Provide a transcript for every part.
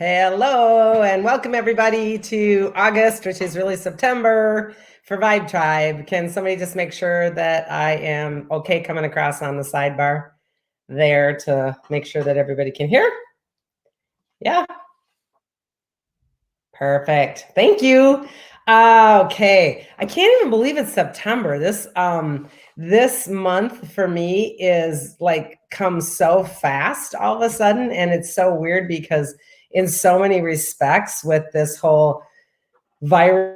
Hello and welcome everybody to August, which is really September for Vibe Tribe. Can somebody just make sure that I am okay coming across on the sidebar there to make sure that everybody can hear? Yeah, perfect. Thank you. Okay, I can't even believe it's September. This month for me is like comes so fast all of a sudden, and it's so weird because in so many respects with this whole virus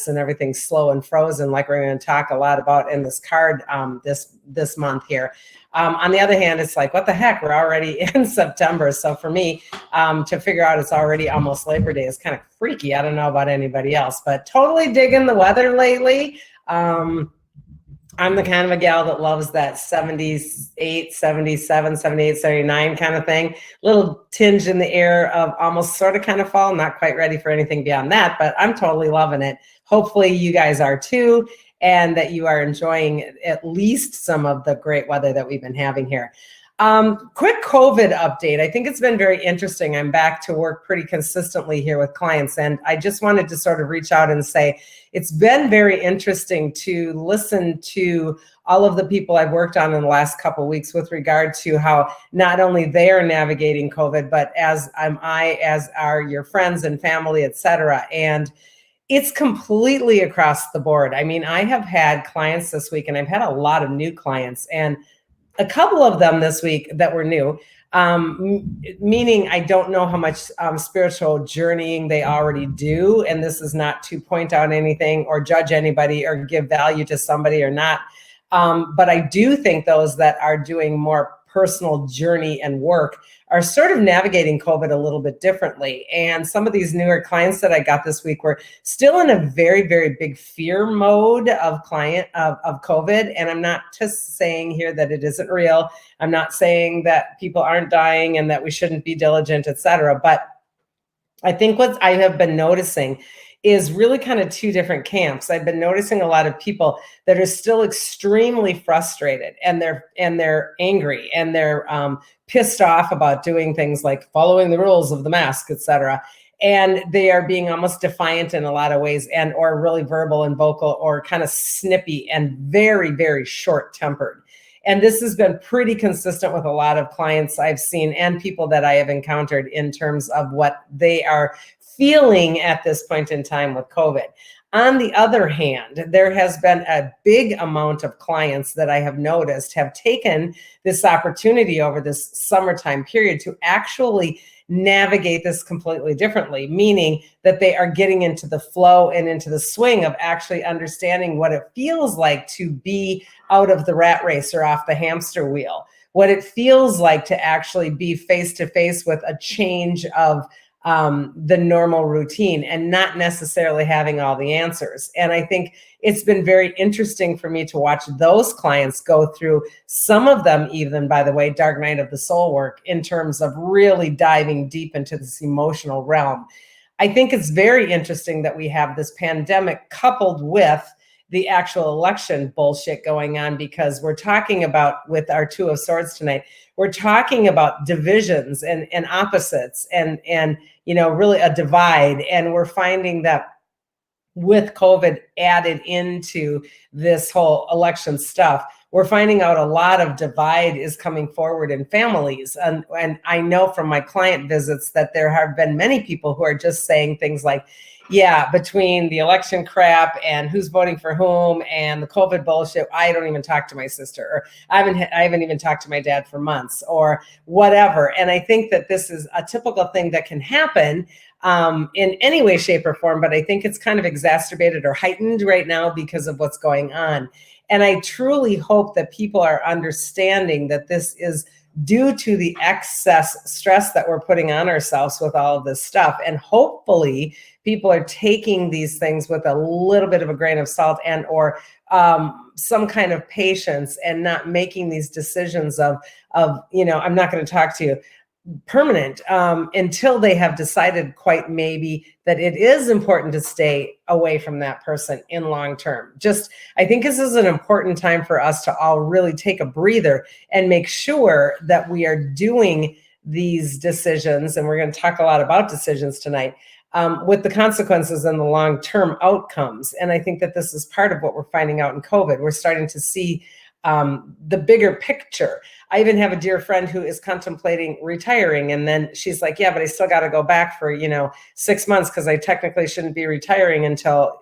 and everything slow and frozen, like we're going to talk a lot about in this card this month here. On the other hand, it's like, what the heck, we're already in September. So for me, to figure out it's already almost Labor Day is kind of freaky. I don't know about anybody else, but totally digging the weather lately. I'm the kind of a gal that loves that 78, 77, 78, 79 kind of thing. Little tinge in the air of almost sort of kind of fall. Not quite ready for anything beyond that, but I'm totally loving it. Hopefully you guys are too, and that you are enjoying at least some of the great weather that we've been having here. Quick COVID update. I think it's been very interesting. I'm back to work pretty consistently here with clients, and I just wanted to sort of reach out and say it's been very interesting to listen to all of the people I've worked on in the last couple of weeks with regard to how not only they are navigating COVID, but as are your friends and family, et cetera. And it's completely across the board. I mean, I have had clients this week, and I've had a lot of new clients, and a couple of them this week that were new, meaning I don't know how much spiritual journeying they already do. And this is not to point out anything or judge anybody or give value to somebody or not. But I do think those that are doing more personal journey and work are sort of navigating COVID a little bit differently. And some of these newer clients that I got this week were still in a very, very big fear mode of COVID. And I'm not just saying here that it isn't real. I'm not saying that people aren't dying and that we shouldn't be diligent, et cetera. But I think what I have been noticing is really kind of two different camps. I've been noticing a lot of people that are still extremely frustrated, and they're angry, and they're pissed off about doing things like following the rules of the mask, et cetera. And they are being almost defiant in a lot of ways, and or really verbal and vocal, or kind of snippy and very, very short-tempered. And this has been pretty consistent with a lot of clients I've seen and people that I have encountered in terms of what they are feeling at this point in time with COVID. On the other hand, there has been a big amount of clients that I have noticed have taken this opportunity over this summertime period to actually navigate this completely differently, meaning that they are getting into the flow and into the swing of actually understanding what it feels like to be out of the rat race or off the hamster wheel, what it feels like to actually be face to face with a change of the normal routine and not necessarily having all the answers. And I think it's been very interesting for me to watch those clients go through, some of them even, by the way, dark night of the soul work in terms of really diving deep into this emotional realm. I think it's very interesting that we have this pandemic coupled with the actual election bullshit going on, because we're talking about, with our Two of Swords tonight, we're talking about divisions and opposites and really a divide. And we're finding that with COVID added into this whole election stuff, we're finding out a lot of divide is coming forward in families. And I know from my client visits that there have been many people who are just saying things like, yeah, between the election crap and who's voting for whom and the COVID bullshit, I don't even talk to my sister, or I haven't even talked to my dad for months, or whatever. And I think that this is a typical thing that can happen in any way, shape, or form, but I think it's kind of exacerbated or heightened right now because of what's going on. And I truly hope that people are understanding that this is due to the excess stress that we're putting on ourselves with all of this stuff. And hopefully people are taking these things with a little bit of a grain of salt and or some kind of patience, and not making these decisions of I'm not going to talk to you. permanent until they have decided quite maybe that it is important to stay away from that person in long term. Just, I think this is an important time for us to all really take a breather and make sure that we are doing these decisions, and we're going to talk a lot about decisions tonight, with the consequences and the long-term outcomes. And I think that this is part of what we're finding out in COVID. We're starting to see the bigger picture. I even have a dear friend who is contemplating retiring, and then she's like, yeah, but I still got to go back for, 6 months because I technically shouldn't be retiring until,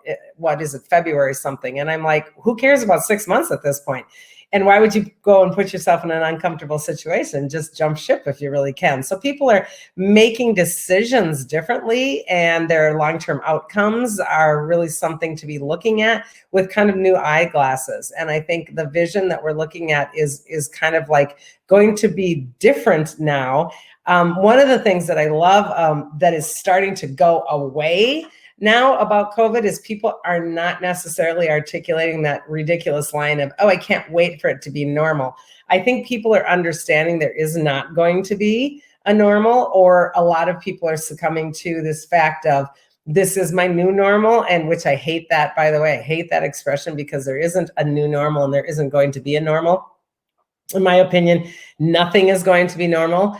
February something. And I'm like, who cares about 6 months at this point? And why would you go and put yourself in an uncomfortable situation? Just jump ship if you really can. So people are making decisions differently, and their long-term outcomes are really something to be looking at with kind of new eyeglasses. And I think the vision that we're looking at is kind of like going to be different now. One of the things that I love that is starting to go away now about COVID is people are not necessarily articulating that ridiculous line of, oh, I can't wait for it to be normal. I think people are understanding there is not going to be a normal, or a lot of people are succumbing to this fact of, this is my new normal, and which I hate that, by the way. I hate that expression because there isn't a new normal and there isn't going to be a normal. In my opinion, nothing is going to be normal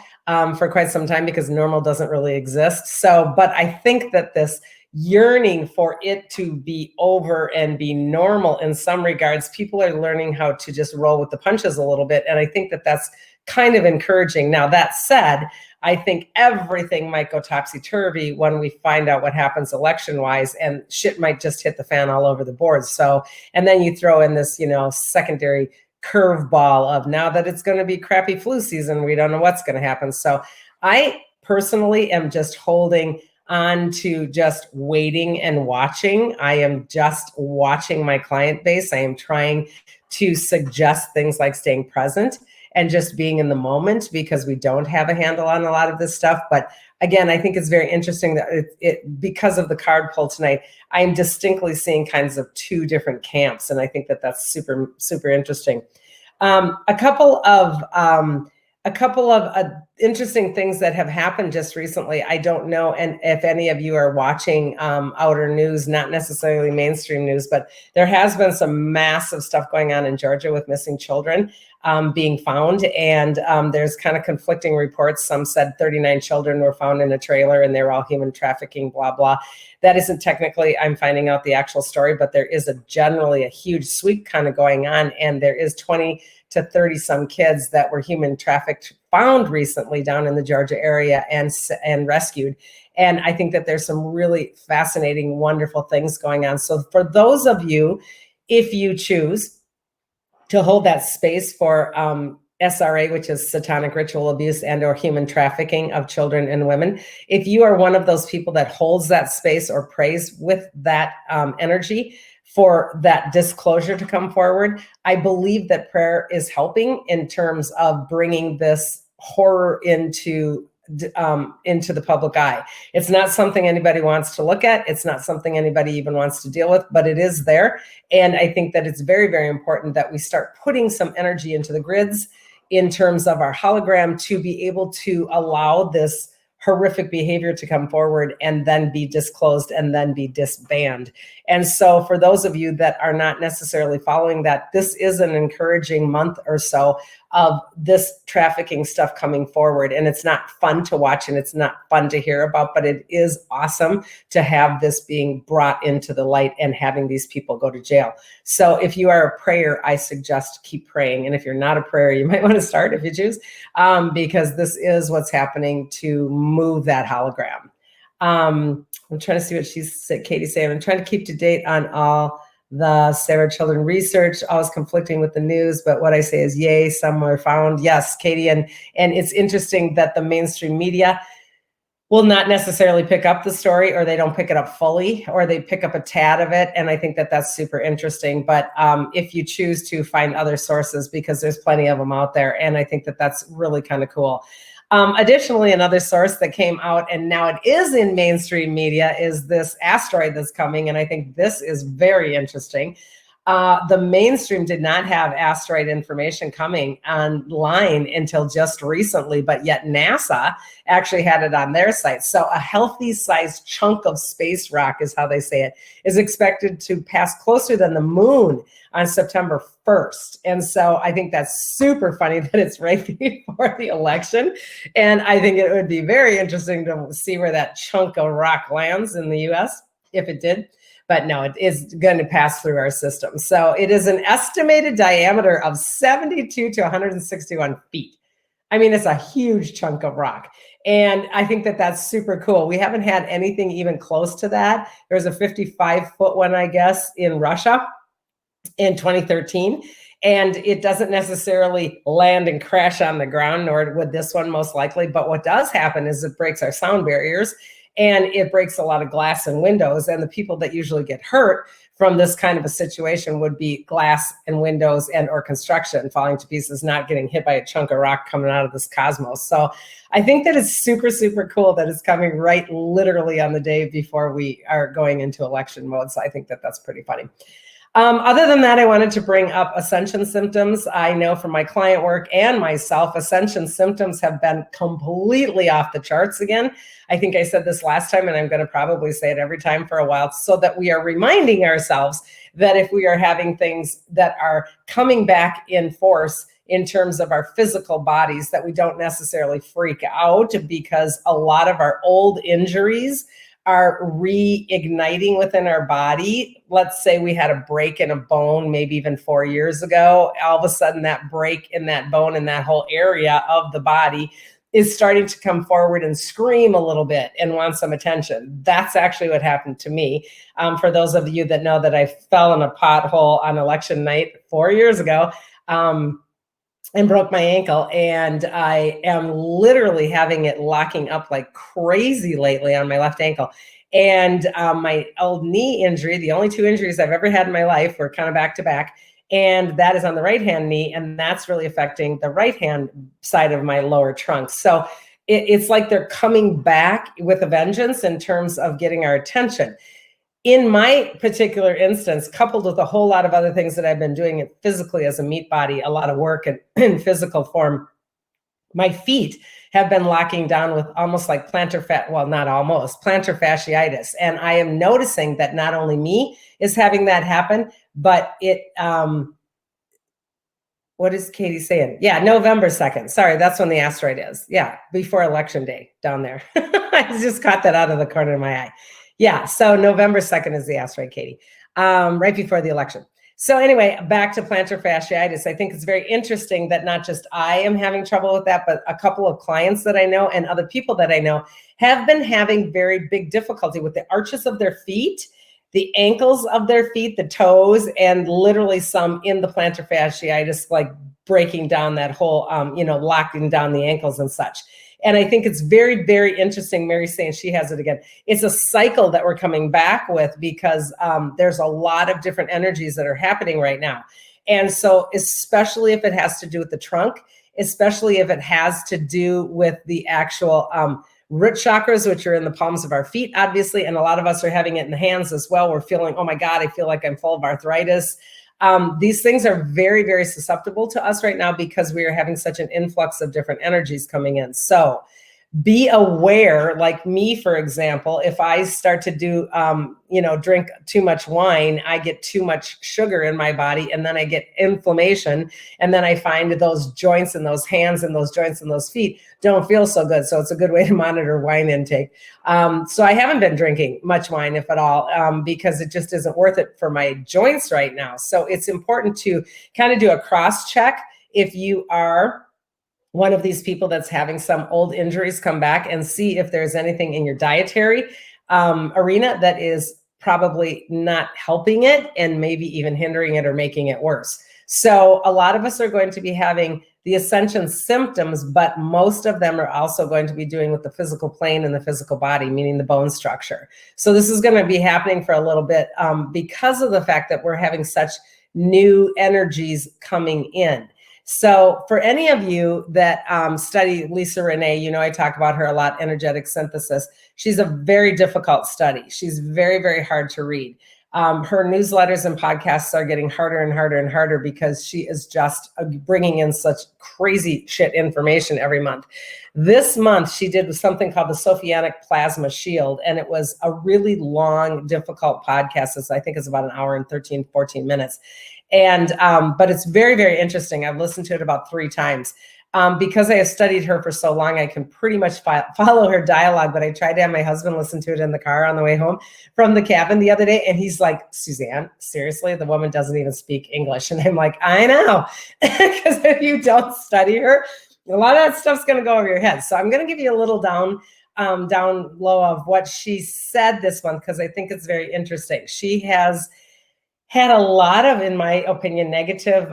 for quite some time because normal doesn't really exist. So, but I think that this yearning for it to be over and be normal in some regards, people are learning how to just roll with the punches a little bit. And I think that that's kind of encouraging. Now, that said, I think everything might go topsy-turvy when we find out what happens election-wise, and shit might just hit the fan all over the board. So, and then you throw in this, secondary curveball of, now that it's going to be crappy flu season, we don't know what's going to happen. So I personally am just holding on to just waiting and watching. I am just watching my client base. I am trying to suggest things like staying present and just being in the moment, because we don't have a handle on a lot of this stuff. But again, I think it's very interesting that it because of the card pull tonight, I'm distinctly seeing kinds of two different camps. And I think that that's super, super interesting. A couple of interesting things that have happened just recently. I don't know, and if any of you are watching outer news, not necessarily mainstream news, but there has been some massive stuff going on in Georgia with missing children being found. And there's kind of conflicting reports. Some said 39 children were found in a trailer and they were all human trafficking, blah, blah. That isn't technically, I'm finding out the actual story, but there is generally a huge sweep kind of going on. And there is 20 to 30 some kids that were human trafficked found recently down in the Georgia area and rescued. And I think that there's some really fascinating, wonderful things going on. So for those of you, if you choose to hold that space for SRA, which is satanic ritual abuse and or human trafficking of children and women, if you are one of those people that holds that space or prays with that energy for that disclosure to come forward, I believe that prayer is helping in terms of bringing this horror into the public eye. It's not something anybody wants to look at. It's not something anybody even wants to deal with, but it is there. And I think that it's very, very important that we start putting some energy into the grids in terms of our hologram to be able to allow this horrific behavior to come forward and then be disclosed and then be disbanded. And so for those of you that are not necessarily following that, this is an encouraging month or so of this trafficking stuff coming forward. And it's not fun to watch and it's not fun to hear about, but it is awesome to have this being brought into the light and having these people go to jail. So if you are a prayer, I suggest keep praying. And if you're not a prayer, you might want to start if you choose, because this is what's happening to move that hologram. I'm trying to see what Katie's saying. I'm trying to keep to date on all the Save Our Children research, always conflicting with the news, but what I say is yay, some were found. Yes, Katie, and it's interesting that the mainstream media will not necessarily pick up the story, or they don't pick it up fully, or they pick up a tad of it. And I think that that's super interesting. But if you choose to find other sources, because there's plenty of them out there, and I think that that's really kind of cool. Additionally, another source that came out, and now it is in mainstream media, is this asteroid that's coming. And I think this is very interesting. The mainstream did not have asteroid information coming online until just recently, but yet NASA actually had it on their site. So a healthy sized chunk of space rock, is how they say it, is expected to pass closer than the moon on September 1st. And so I think that's super funny that it's right before the election. And I think it would be very interesting to see where that chunk of rock lands in the US, if it did. But no, it is going to pass through our system. So it is an estimated diameter of 72 to 161 feet. I mean, it's a huge chunk of rock. And I think that that's super cool. We haven't had anything even close to that. There's a 55-foot one, I guess, in Russia in 2013. And it doesn't necessarily land and crash on the ground, nor would this one most likely. But what does happen is it breaks our sound barriers, and it breaks a lot of glass and windows. And the people that usually get hurt from this kind of a situation would be glass and windows and or construction falling to pieces, not getting hit by a chunk of rock coming out of this cosmos. So I think that it's super, super cool that it's coming right literally on the day before we are going into election mode. So I think that that's pretty funny. Other than that, I wanted to bring up Ascension Symptoms. I know from my client work and myself, Ascension Symptoms have been completely off the charts again. I think I said this last time, and I'm going to probably say it every time for a while, so that we are reminding ourselves that if we are having things that are coming back in force in terms of our physical bodies, that we don't necessarily freak out, because a lot of our old injuries are reigniting within our body. Let's say we had a break in a bone, maybe even 4 years ago. All of a sudden that break in that bone in that whole area of the body is starting to come forward and scream a little bit and want some attention. That's actually what happened to me. For those of you that know that I fell in a pothole on election night 4 years ago, and broke my ankle, and I am literally having it locking up like crazy lately on my left ankle. And my old knee injury, the only two injuries I've ever had in my life, were kind of back to back. And that is on the right-hand knee, and that's really affecting the right-hand side of my lower trunk. So it's like they're coming back with a vengeance in terms of getting our attention. In my particular instance, coupled with a whole lot of other things that I've been doing physically as a meat body, a lot of work in physical form, my feet have been locking down with almost like plantar fasciitis. And I am noticing that not only me is having that happen, but it, what is Katie saying? Yeah, November 2nd. Sorry, that's when the asteroid is. Yeah, before election day down there. I just caught that out of the corner of my eye. Yeah, so November 2nd is the asteroid, Katie, right before the election. So anyway, back to plantar fasciitis. I think it's very interesting that not just I am having trouble with that, but a couple of clients that I know and other people that I know have been having very big difficulty with the arches of their feet, the ankles of their feet, the toes, and literally some in the plantar fasciitis, like breaking down that whole, locking down the ankles and such. And I think it's very, very interesting. Mary's saying she has it again. It's a cycle that we're coming back with, because there's a lot of different energies that are happening right now. And so especially if it has to do with the trunk, especially if it has to do with the actual root chakras, which are in the palms of our feet, obviously. And a lot of us are having it in the hands as well. We're feeling, oh my God, I feel like I'm full of arthritis. These things are very, very susceptible to us right now, because we are having such an influx of different energies coming in. So be aware, like me, for example, if I start to do, drink too much wine, I get too much sugar in my body, and then I get inflammation. And then I find those joints in those hands and those joints in those feet don't feel so good. So it's a good way to monitor wine intake. So I haven't been drinking much wine, if at all, because it just isn't worth it for my joints right now. So it's important to kind of do a cross check if you are one of these people that's having some old injuries come back, and see if there's anything in your dietary arena that is probably not helping it, and maybe even hindering it or making it worse. So a lot of us are going to be having the Ascension symptoms, but most of them are also going to be doing with the physical plane and the physical body, meaning the bone structure. So this is going to be happening for a little bit because of the fact that we're having such new energies coming in. So for any of you that study Lisa Renee, I talk about her a lot, energetic synthesis. She's a very difficult study. She's very, very hard to read. Her newsletters and podcasts are getting harder and harder and harder because she is just bringing in such crazy shit information every month. This month, she did something called the Sophianic Plasma Shield, and it was a really long, difficult podcast. I think it's about an hour and 13, 14 minutes. And but it's very, very interesting. I've listened to it about 3 times. Because I have studied her for so long, I can pretty much follow her dialogue, but I tried to have my husband listen to it in the car on the way home from the cabin the other day. And he's like, Suzanne, seriously, the woman doesn't even speak English. And I'm like, I know, because if you don't study her, a lot of that stuff's going to go over your head. So I'm going to give you a little down low of what she said this month, because I think it's very interesting. She has had a lot of, in my opinion, negative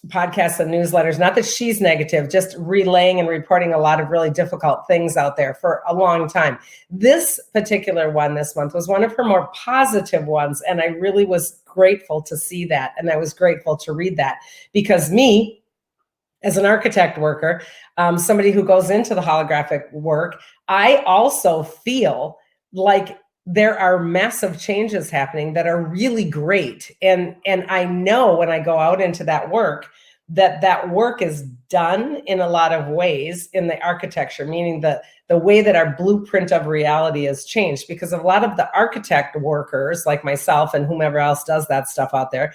podcasts and newsletters. Not that she's negative, just relaying and reporting a lot of really difficult things out there for a long time. This particular one this month was one of her more positive ones. And I really was grateful to see that. And I was grateful to read that, because me, as an architect worker, somebody who goes into the holographic work, I also feel like there are massive changes happening that are really great. And I know when I go out into that work is done in a lot of ways in the architecture, meaning the way that our blueprint of reality has changed, because a lot of the architect workers like myself and whomever else does that stuff out there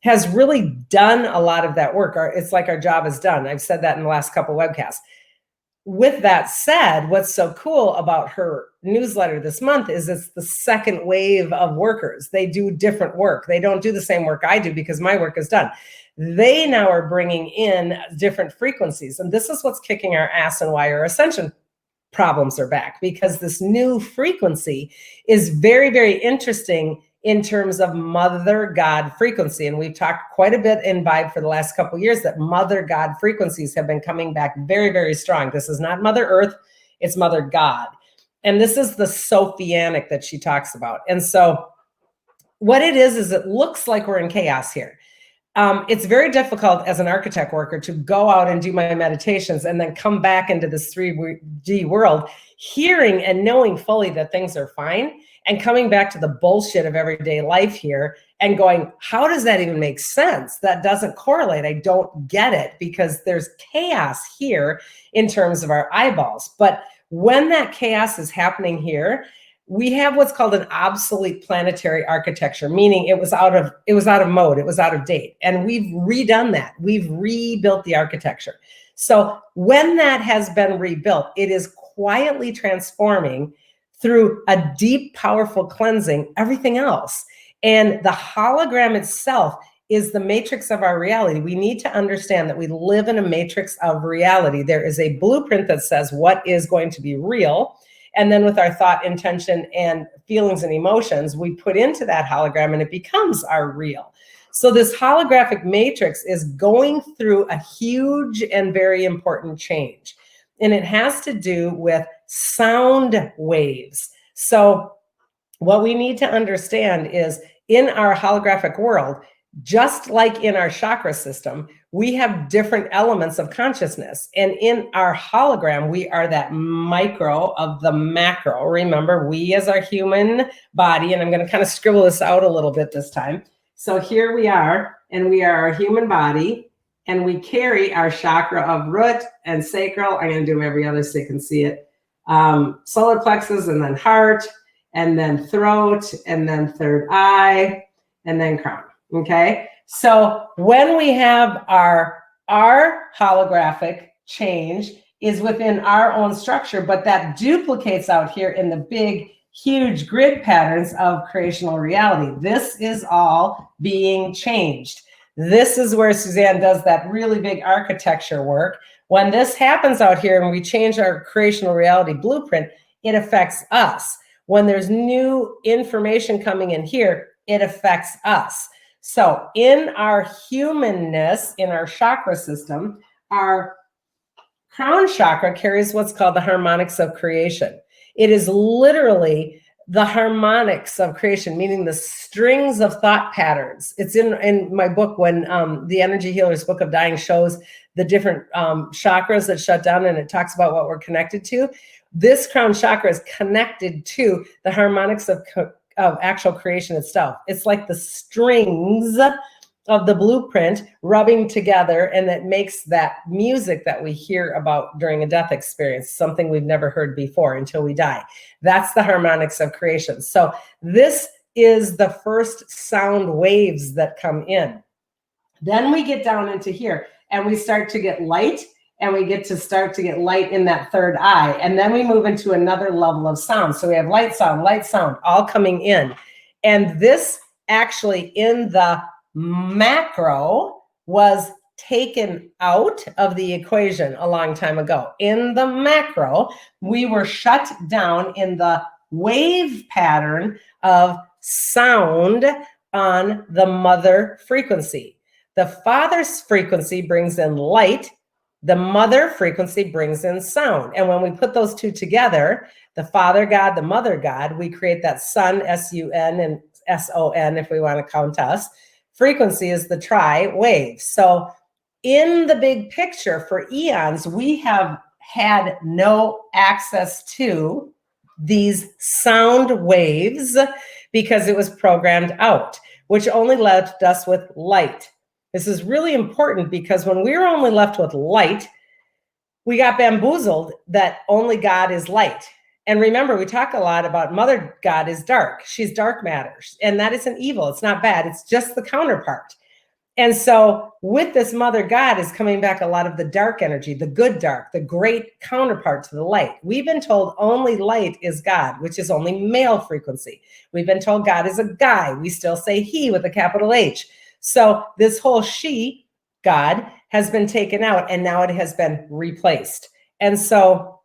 has really done a lot of that work. It's like our job is done. I've said that in the last couple of webcasts. With that said, what's so cool about her newsletter this month is it's the second wave of workers. They do different work. They don't do the same work I do because my work is done. They now are bringing in different frequencies. And this is what's kicking our ass and why our ascension problems are back, because this new frequency is very, very interesting in terms of Mother God frequency. And we've talked quite a bit in Vibe for the last couple of years that Mother God frequencies have been coming back very, very strong. This is not Mother Earth, it's Mother God. And this is the Sophianic that she talks about. And so what it is it looks like we're in chaos here. It's very difficult as an architect worker to go out and do my meditations and then come back into this 3D world, hearing and knowing fully that things are fine, and coming back to the bullshit of everyday life here and going, how does that even make sense? That doesn't correlate. I don't get it, because there's chaos here in terms of our eyeballs. But when that chaos is happening here, we have what's called an obsolete planetary architecture, meaning it was out of mode, it was out of date. And we've redone that. We've rebuilt the architecture. So when that has been rebuilt, it is quietly transforming through a deep, powerful cleansing everything else. And the hologram itself is the matrix of our reality. We need to understand that we live in a matrix of reality. There is a blueprint that says what is going to be real. And then with our thought, intention, and feelings and emotions, we put into that hologram and it becomes our real. So this holographic matrix is going through a huge and very important change. And it has to do with sound waves. So what we need to understand is in our holographic world, just like in our chakra system, we have different elements of consciousness. And in our hologram, we are that micro of the macro. Remember, we as our human body, and I'm going to kind of scribble this out a little bit this time. So here we are, and we are our human body, and we carry our chakra of root and sacral. I'm going to do them every other so you can see it. Solar plexus, and then heart, and then throat, and then third eye, and then crown. Okay. So when we have our holographic change is within our own structure, but that duplicates out here in the big, huge grid patterns of creational reality. This is all being changed. This is where Suzanne does that really big architecture work. When this happens out here and we change our creational reality blueprint, it affects us. When there's new information coming in here, it affects us. So in our humanness, in our chakra system, our crown chakra carries what's called the Harmonics of Creation. It is literally the harmonics of creation, meaning the strings of thought patterns. It's in my book when the Energy Healer's Book of Dying shows the different chakras that shut down, and it talks about what we're connected to. This crown chakra is connected to the harmonics of actual creation itself. It's like the strings of the blueprint rubbing together, and that makes that music that we hear about during a death experience, something we've never heard before until we die. That's the harmonics of creation. So this is the first sound waves that come in. Then we get down into here and we start to get light, and we start to get light in that third eye. And then we move into another level of sound. So we have light sound, all coming in. And this actually in the macro was taken out of the equation a long time ago. In the macro, we were shut down in the wave pattern of sound on the mother frequency. The father's frequency brings in light. The mother frequency brings in sound. And when we put those two together, the Father God, the Mother God, we create that Sun, S-U-N, and S-O-N if we want to count us. Frequency is the tri-wave. So in the big picture for eons, we have had no access to these sound waves because it was programmed out, which only left us with light. This is really important because when we were only left with light, we got bamboozled that only God is light. And remember, we talk a lot about Mother God is dark. She's dark matters. And that isn't evil. It's not bad. It's just the counterpart. And so with this Mother God is coming back a lot of the dark energy, the good dark, the great counterpart to the light. We've been told only light is God, which is only male frequency. We've been told God is a guy. We still say he with a capital H. So this whole she, God, has been taken out, and now it has been replaced. And so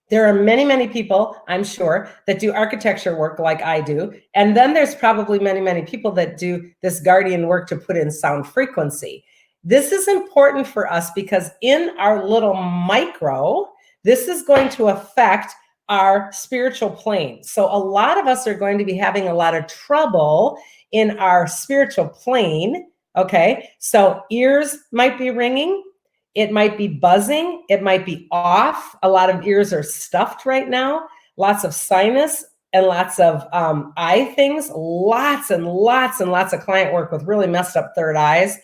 there are many, many people, I'm sure, that do architecture work like I do. And then there's probably many, many people that do this guardian work to put in sound frequency. This is important for us because in our little micro, this is going to affect our spiritual plane. So a lot of us are going to be having a lot of trouble in our spiritual plane. Okay, so ears might be ringing. It might be buzzing. It might be off. A lot of ears are stuffed right now. Lots of sinus and lots of eye things. Lots and lots and lots of client work with really messed up third eyes.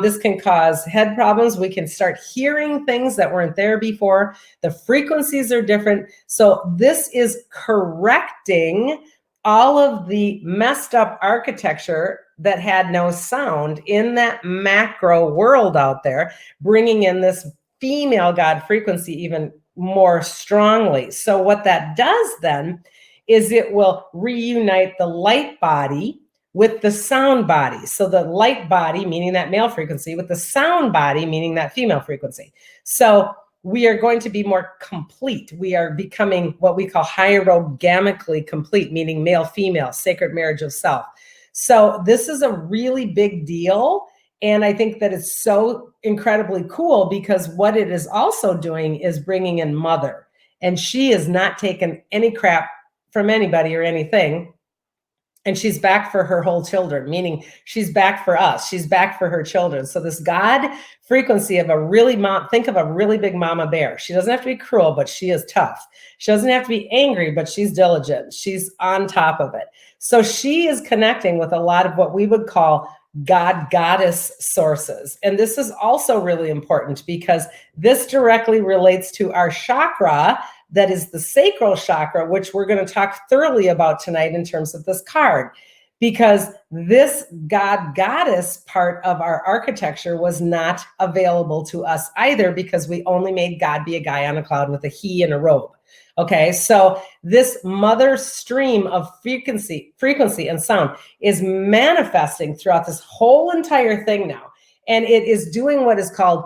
This can cause head problems. We can start hearing things that weren't there before. The frequencies are different. So this is correcting all of the messed up architecture that had no sound in that macro world out there, bringing in this female God frequency even more strongly. So what that does then is it will reunite the light body with the sound body. So the light body, meaning that male frequency, with the sound body, meaning that female frequency. So we are going to be more complete. We are becoming what we call hierogamically complete, meaning male, female, sacred marriage of self. So this is a really big deal. And I think that it's so incredibly cool because what it is also doing is bringing in mother. And she is not taking any crap from anybody or anything. And she's back for her whole children, meaning she's back for us. She's back for her children. So this God frequency of think of a really big mama bear. She doesn't have to be cruel, but she is tough. She doesn't have to be angry, but she's diligent. She's on top of it. So she is connecting with a lot of what we would call God goddess sources. And this is also really important because this directly relates to our chakra, that is the sacral chakra, which we're going to talk thoroughly about tonight in terms of this card, because this God goddess part of our architecture was not available to us either because we only made God be a guy on a cloud with a he and a robe. Okay, so this mother stream of frequency and sound is manifesting throughout this whole entire thing now. And it is doing what is called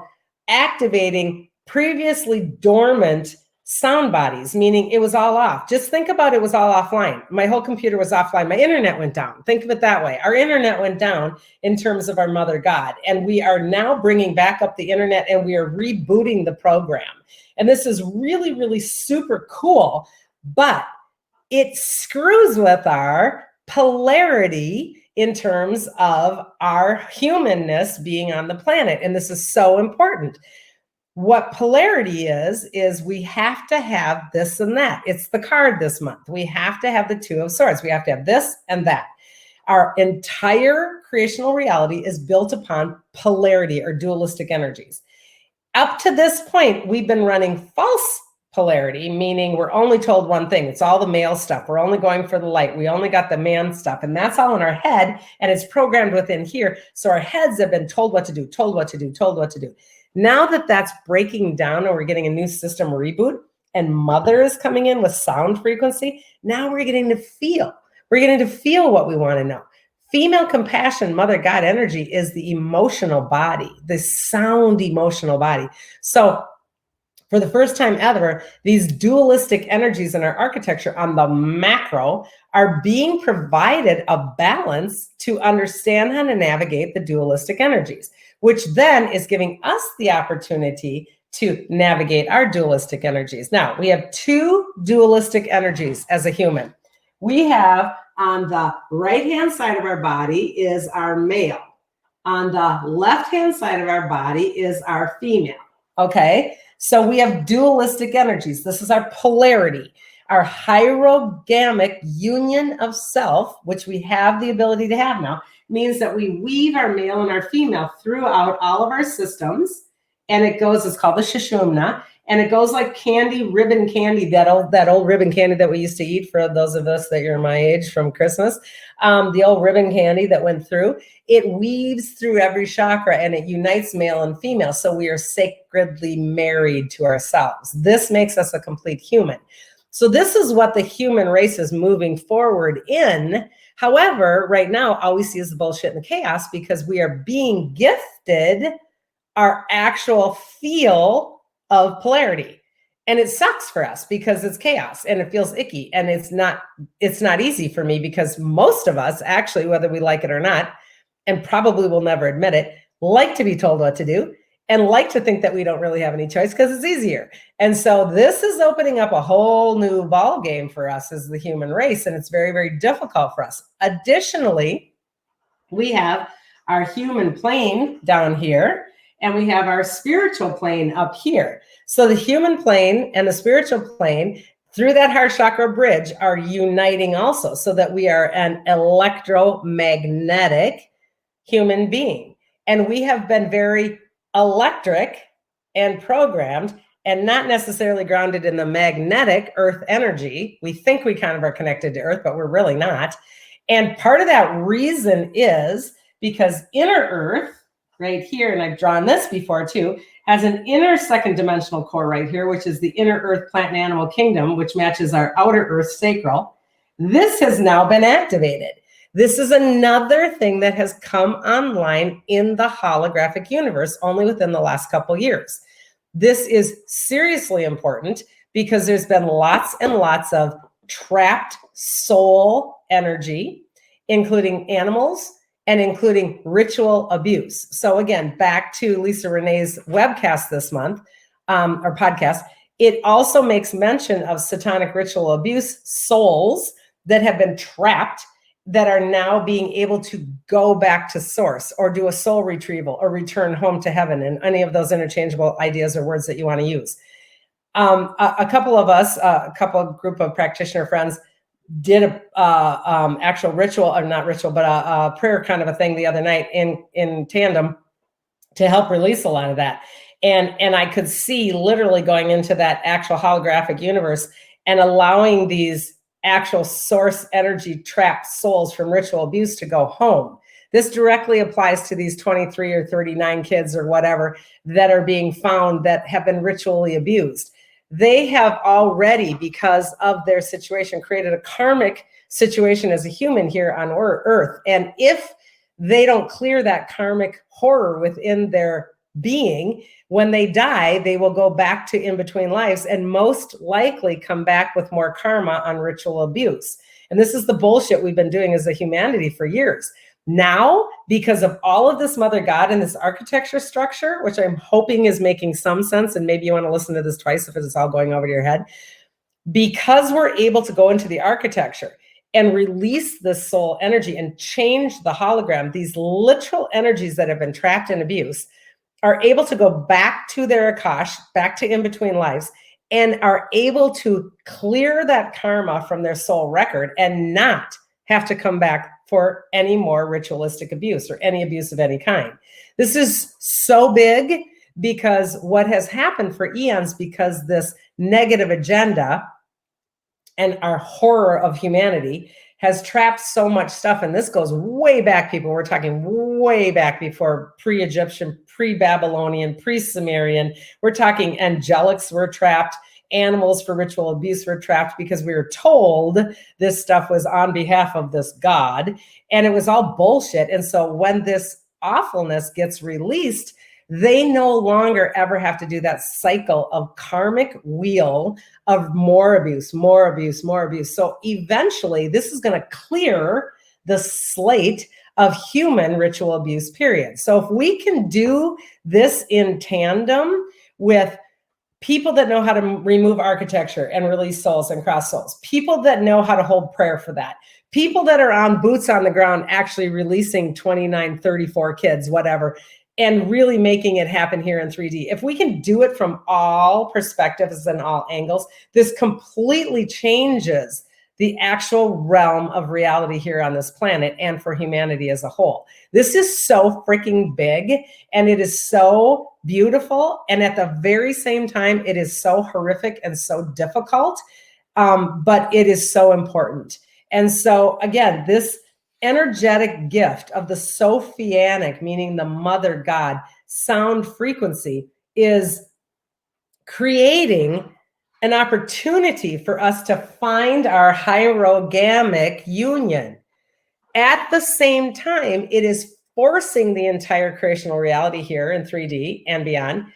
activating previously dormant sound bodies, meaning it was all off. Just think about it was all offline. My whole computer was offline. My internet went down. Think of it that way. Our internet went down in terms of our mother God. And we are now bringing back up the internet and we are rebooting the program. And this is really, really super cool, but it screws with our polarity in terms of our humanness being on the planet. And this is so important. What polarity is we have to have this and that. It's the card this month. We have to have the Two of Swords. We have to have this and that. Our entire creational reality is built upon polarity or dualistic energies. Up to this point, we've been running false polarity, meaning we're only told one thing. It's all the male stuff. We're only going for the light. We only got the man stuff. And that's all in our head. And it's programmed within here. So our heads have been told what to do, told what to do, told what to do. Now that that's breaking down and we're getting a new system reboot and mother is coming in with sound frequency, now we're getting to feel. We're getting to feel what we want to know. Female compassion, mother God energy is the emotional body, the sound emotional body. So for the first time ever, these dualistic energies in our architecture on the macro are being provided a balance to understand how to navigate the dualistic energies, which then is giving us the opportunity to navigate our dualistic energies. Now, we have two dualistic energies as a human. We have on the right-hand side of our body is our male. On the left-hand side of our body is our female, okay? So we have dualistic energies. This is our polarity, our hierogamic union of self, which we have the ability to have now, means that we weave our male and our female throughout all of our systems. And it goes, it's called the Shushumna. And it goes like candy, ribbon candy, that old ribbon candy that we used to eat for those of us that you're my age from Christmas. The old ribbon candy that went through. It weaves through every chakra and it unites male and female. So we are sacredly married to ourselves. This makes us a complete human. So this is what the human race is moving forward in. However, right now, all we see is the bullshit and the chaos because we are being gifted our actual feel of polarity. And it sucks for us because it's chaos and it feels icky. And it's not easy for me because most of us actually, whether we like it or not, and probably will never admit it, like to be told what to do and like to think that we don't really have any choice because it's easier. And so this is opening up a whole new ball game for us as the human race. And it's very, very difficult for us. Additionally, we have our human plane down here and we have our spiritual plane up here. So the human plane and the spiritual plane through that heart chakra bridge are uniting also so that we are an electromagnetic human being. And we have been very electric and programmed and not necessarily grounded in the magnetic earth energy. We think we kind of are connected to earth, but we're really not. And part of that reason is because inner earth right here, and I've drawn this before too, has an inner second dimensional core right here, which is the inner earth plant and animal kingdom, which matches our outer earth sacral. This has now been activated. This is another thing that has come online in the holographic universe only within the last couple years. This is seriously important because there's been lots and lots of trapped soul energy, including animals, and including ritual abuse. So again, back to Lisa Renee's webcast this month, or podcast, it also makes mention of satanic ritual abuse souls that have been trapped that are now being able to go back to source or do a soul retrieval or return home to heaven, and any of those interchangeable ideas or words that you want to use. A couple of us, group of practitioner friends, did a actual ritual, or not ritual, but a prayer kind of a thing the other night in tandem to help release a lot of that. And I could see literally going into that actual holographic universe and allowing these actual source energy trapped souls from ritual abuse to go home. This directly applies to these 23 or 39 kids or whatever that are being found that have been ritually abused. They have already, because of their situation, created a karmic situation as a human here on earth. And if they don't clear that karmic horror within their being, when they die, they will go back to in-between lives and most likely come back with more karma on ritual abuse. And this is the bullshit we've been doing as a humanity for years. Now, because of all of this Mother God and this architecture structure, which I'm hoping is making some sense, and maybe you want to listen to this twice if it's all going over to your head, because we're able to go into the architecture and release this soul energy and change the hologram, these literal energies that have been trapped in abuse are able to go back to their Akash, back to in between lives, and are able to clear that karma from their soul record and not have to come back for any more ritualistic abuse or any abuse of any kind. This is so big because what has happened for eons, because this negative agenda and our horror of humanity has trapped so much stuff. And this goes way back, people. We're talking way back before pre-Egyptian, pre-Babylonian, pre-Sumerian. We're talking angelics were trapped. Animals for ritual abuse were trapped because we were told this stuff was on behalf of this God, and it was all bullshit. And so when this awfulness gets released, they no longer ever have to do that cycle of karmic wheel of more abuse, more abuse, more abuse. So eventually this is going to clear the slate of human ritual abuse, period. So if we can do this in tandem with people that know how to remove architecture and release souls and cross souls, people that know how to hold prayer for that, people that are on boots on the ground, actually releasing 29, 34 kids, whatever, and really making it happen here in 3D. If we can do it from all perspectives and all angles, this completely changes the actual realm of reality here on this planet and for humanity as a whole. This is so freaking big, and it is so beautiful. And at the very same time, it is so horrific and so difficult, but it is so important. And so again, this energetic gift of the Sophianic, meaning the mother God, sound frequency is creating an opportunity for us to find our hierogamic union. At the same time, it is forcing the entire creational reality here in 3D and beyond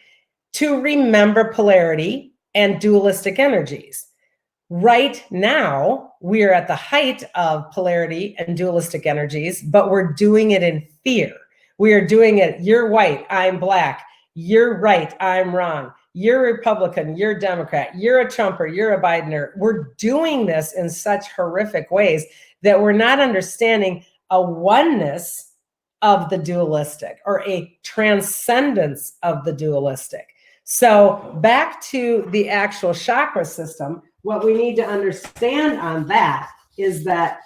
to remember polarity and dualistic energies. Right now, we are at the height of polarity and dualistic energies, but we're doing it in fear. We are doing it, you're white, I'm black, you're right, I'm wrong, you're Republican, you're Democrat, you're a Trumper, you're a Bidener. We're doing this in such horrific ways that we're not understanding a oneness of the dualistic or a transcendence of the dualistic. So back to the actual chakra system, what we need to understand on that is that,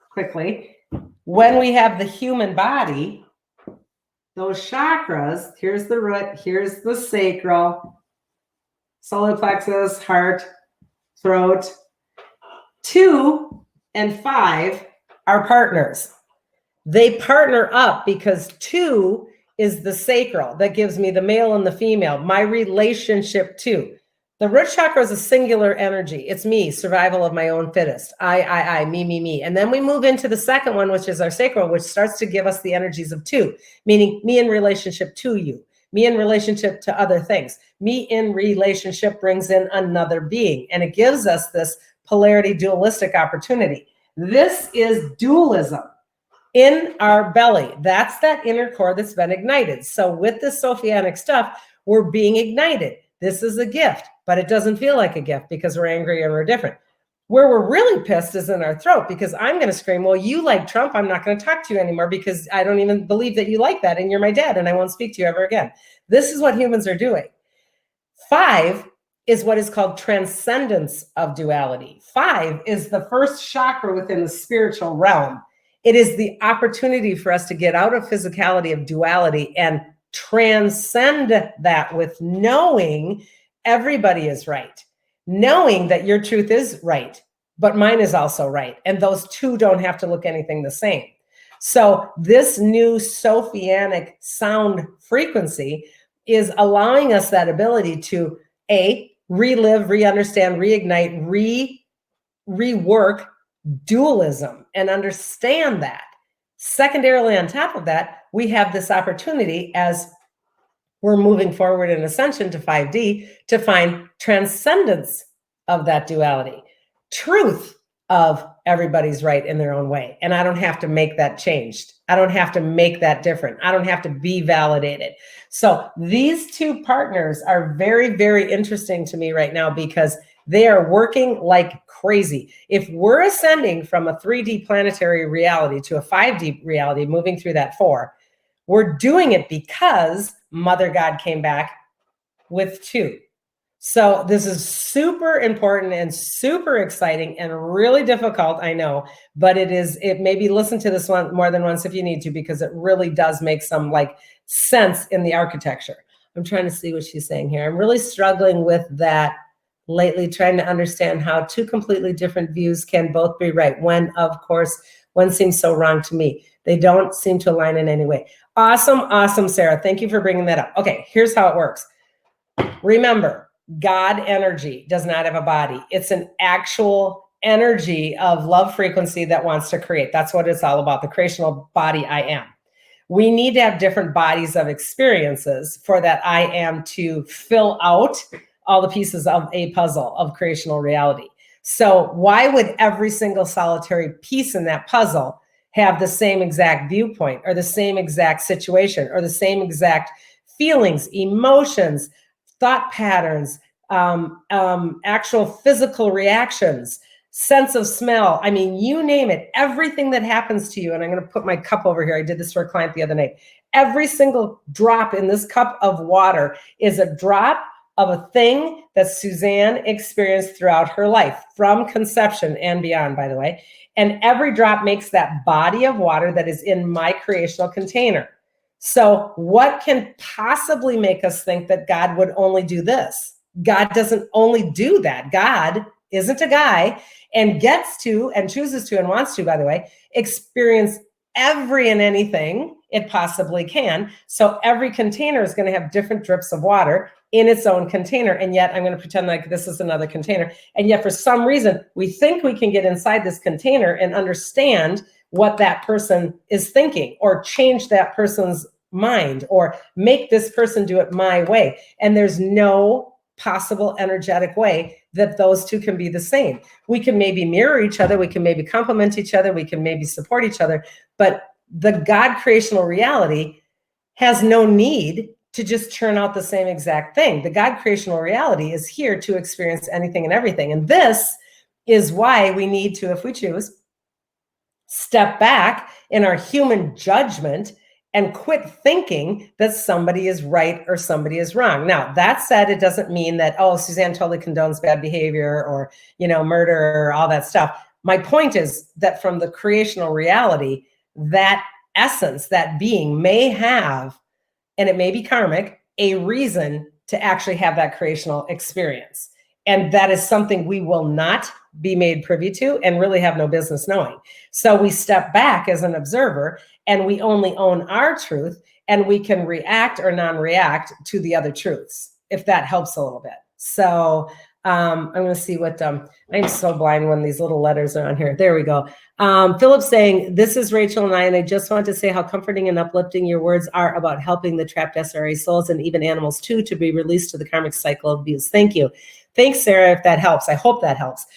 quickly, when we have the human body, those chakras, here's the root, here's the sacral, solar plexus, heart, throat. 2 and 5 are partners. They partner up because 2 is the sacral that gives me the male and the female, my relationship to. The root chakra is a singular energy. It's me, survival of my own fittest. I, me. And then we move into the second one, which is our sacral, which starts to give us the energies of 2, meaning me in relationship to you, me in relationship to other things. Me in relationship brings in another being, and it gives us this polarity dualistic opportunity. This is dualism in our belly. That's that inner core that's been ignited. So with this Sophianic stuff, we're being ignited. This is a gift, but it doesn't feel like a gift because we're angry and we're different. Where we're really pissed is in our throat, because I'm going to scream, well, you like Trump, I'm not going to talk to you anymore because I don't even believe that you like that and you're my dad and I won't speak to you ever again. This is what humans are doing. 5 is what is called transcendence of duality. 5 is the first chakra within the spiritual realm. It is the opportunity for us to get out of physicality of duality and transcend that with knowing everybody is right, knowing that your truth is right, but mine is also right. And those two don't have to look anything the same. So this new Sophianic sound frequency is allowing us that ability to relive, re-understand, reignite, rework dualism and understand that. Secondarily, on top of that, we have this opportunity as we're moving forward in ascension to 5D to find transcendence of that duality, truth of everybody's right in their own way. And I don't have to make that changed. I don't have to make that different. I don't have to be validated. So these two partners are very, very interesting to me right now because they are working like crazy. If we're ascending from a 3D planetary reality to a 5D reality, moving through that 4, We're doing it because Mother God came back with 2. So this is super important and super exciting and really difficult, I know, but it maybe listen to this one more than once if you need to, because it really does make some like sense in the architecture. I'm trying to see what she's saying here. I'm really struggling with that lately, trying to understand how 2 completely different views can both be right, when, of course, one seems so wrong to me. They don't seem to align in any way. Awesome, Sarah. Thank you for bringing that up. Okay, here's how it works. Remember, God energy does not have a body. It's an actual energy of love frequency that wants to create. That's what it's all about, the creational body I am. We need to have different bodies of experiences for that I am to fill out all the pieces of a puzzle of creational reality. So why would every single solitary piece in that puzzle have the same exact viewpoint or the same exact situation or the same exact feelings, emotions, thought patterns, actual physical reactions, sense of smell? I mean, you name it, everything that happens to you. And I'm going to put my cup over here. I did this for a client the other night. Every single drop in this cup of water is a drop of a thing that Suzanne experienced throughout her life, from conception and beyond, by the way. And every drop makes that body of water that is in my creational container. So what can possibly make us think that God would only do this? God doesn't only do that. God isn't a guy and gets to and chooses to and wants to, by the way, experience every and anything it possibly can. So every container is going to have different drips of water in its own container. And yet I'm going to pretend like this is another container. And yet for some reason, we think we can get inside this container and understand what that person is thinking, or change that person's mind, or make this person do it my way. And there's no possible energetic way that those 2 can be the same. We can maybe mirror each other. We can maybe complement each other. We can maybe support each other. But the God creational reality has no need to just churn out the same exact thing. The God creational reality is here to experience anything and everything. And this is why we need to, if we choose, step back in our human judgment and quit thinking that somebody is right or somebody is wrong. Now, that said, it doesn't mean that, oh, Suzanne totally condones bad behavior or, murder or all that stuff. My point is that from the creational reality, that essence, that being may have, and it may be karmic, a reason to actually have that creational experience. And that is something we will not be made privy to and really have no business knowing. So we step back as an observer and we only own our truth, and we can react or non-react to the other truths, if that helps a little bit. So I'm going to see what, I'm so blind when these little letters are on here. There we go. Philip saying, this is Rachel and I just want to say how comforting and uplifting your words are about helping the trapped SRA souls and even animals too to be released to the karmic cycle of abuse. Thank you. Thanks, Sarah, if that helps. I hope that helps.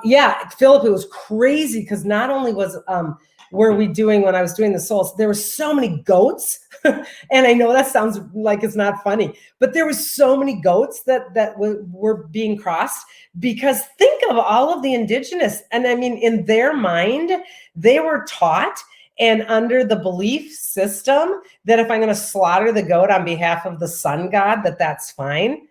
Yeah, Philip, it was crazy because not only was were we doing, when I was doing the souls, there were so many goats. And I know that sounds like it's not funny, but there were so many goats that were being crossed, because think of all of the indigenous. And I mean, in their mind, they were taught and under the belief system that if I'm going to slaughter the goat on behalf of the sun god, that's fine.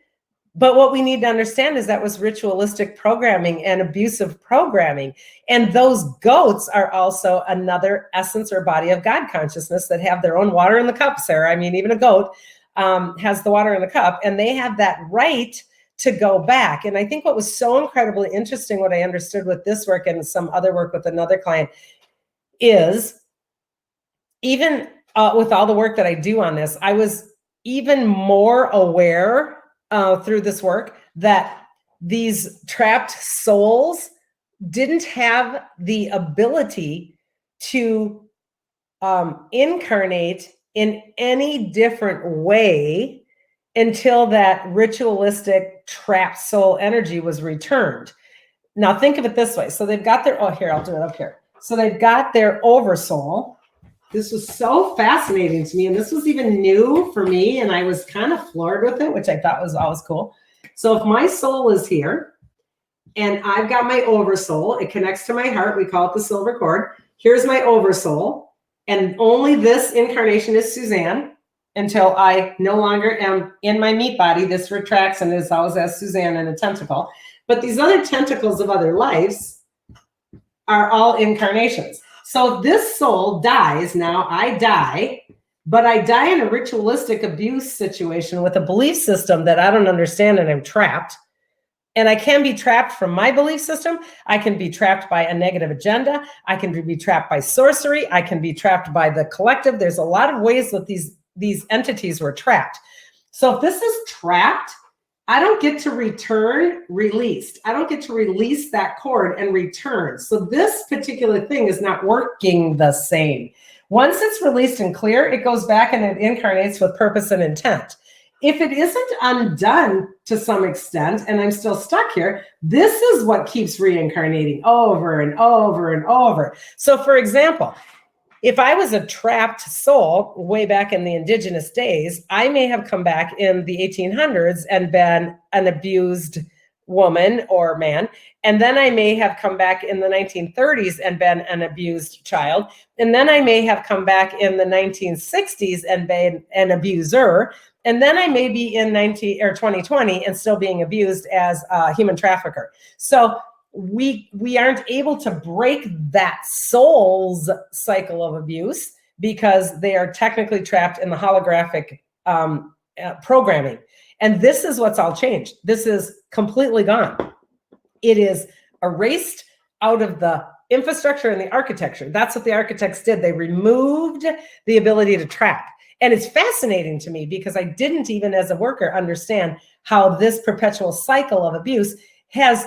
But what we need to understand is that was ritualistic programming and abusive programming. And those goats are also another essence or body of God consciousness that have their own water in the cup, Sarah. I mean, even a goat has the water in the cup, and they have that right to go back. And I think what was so incredibly interesting, what I understood with this work and some other work with another client, is even with all the work that I do on this, I was even more aware through this work that these trapped souls didn't have the ability to incarnate in any different way until that ritualistic trapped soul energy was returned. Now think of it this way. So they've got their, oh, here, I'll do it up here. So they've got their oversoul. This was so fascinating to me, and this was even new for me, and I was kind of floored with it, which I thought was always cool. So if my soul is here, and I've got my oversoul, it connects to my heart, we call it the silver cord. Here's my oversoul, And only this incarnation is Suzanne until I no longer am in my meat body. This retracts and is always as Suzanne in a tentacle. But these other tentacles of other lives are all incarnations. So this soul dies now, I die, but I die in a ritualistic abuse situation with a belief system that I don't understand, and I'm trapped. And I can be trapped from my belief system. I can be trapped by a negative agenda. I can be trapped by sorcery. I can be trapped by the collective. There's a lot of ways that these entities were trapped. So if this is trapped, I don't get to return released. I don't get to release that cord and return. So this particular thing is not working the same. Once it's released and clear, it goes back and it incarnates with purpose and intent. If it isn't undone to some extent, and I'm still stuck here, this is what keeps reincarnating over and over and over. So for example, if I was a trapped soul way back in the indigenous days, I may have come back in the 1800s and been an abused woman or man. And then I may have come back in the 1930s and been an abused child. And then I may have come back in the 1960s and been an abuser. And then I may be in 2020 and still being abused as a human trafficker. So we aren't able to break that soul's cycle of abuse because they are technically trapped in the holographic programming. And this is what's all changed. This is completely gone. It is erased out of the infrastructure and the architecture. That's what the architects did. They removed the ability to trap. And it's fascinating to me because I didn't even as a worker understand how this perpetual cycle of abuse has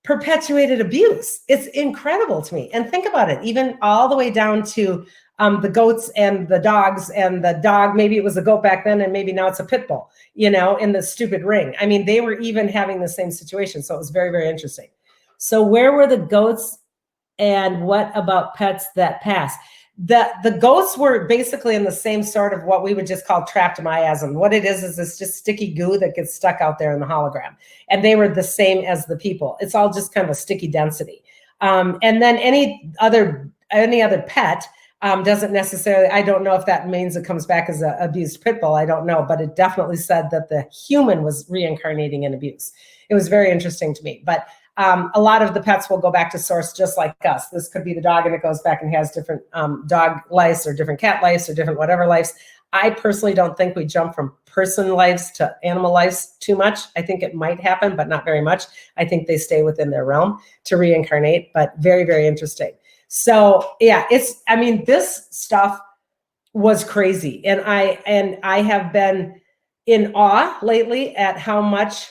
perpetuated abuse. It's incredible to me. And think about it, even all the way down to the goats and the dogs, and the dog, maybe it was a goat back then and maybe now it's a pit bull, in the stupid ring. I mean, they were even having the same situation. So it was very, very interesting. So where were the goats and what about pets that pass? The goats were basically in the same sort of what we would just call trapped miasm. What it is it's just sticky goo that gets stuck out there in the hologram. And they were the same as the people. It's all just kind of a sticky density. And then any other pet doesn't necessarily, I don't know if that means it comes back as an abused pit bull. I don't know, but it definitely said that the human was reincarnating in abuse. It was very interesting to me. But a lot of the pets will go back to source just like us. This could be the dog and it goes back and has different dog lives or different cat lives or different whatever lives. I personally don't think we jump from person lives to animal lives too much. I think it might happen, but not very much. I think they stay within their realm to reincarnate, but very, very interesting. So yeah, this stuff was crazy. And I have been in awe lately at how much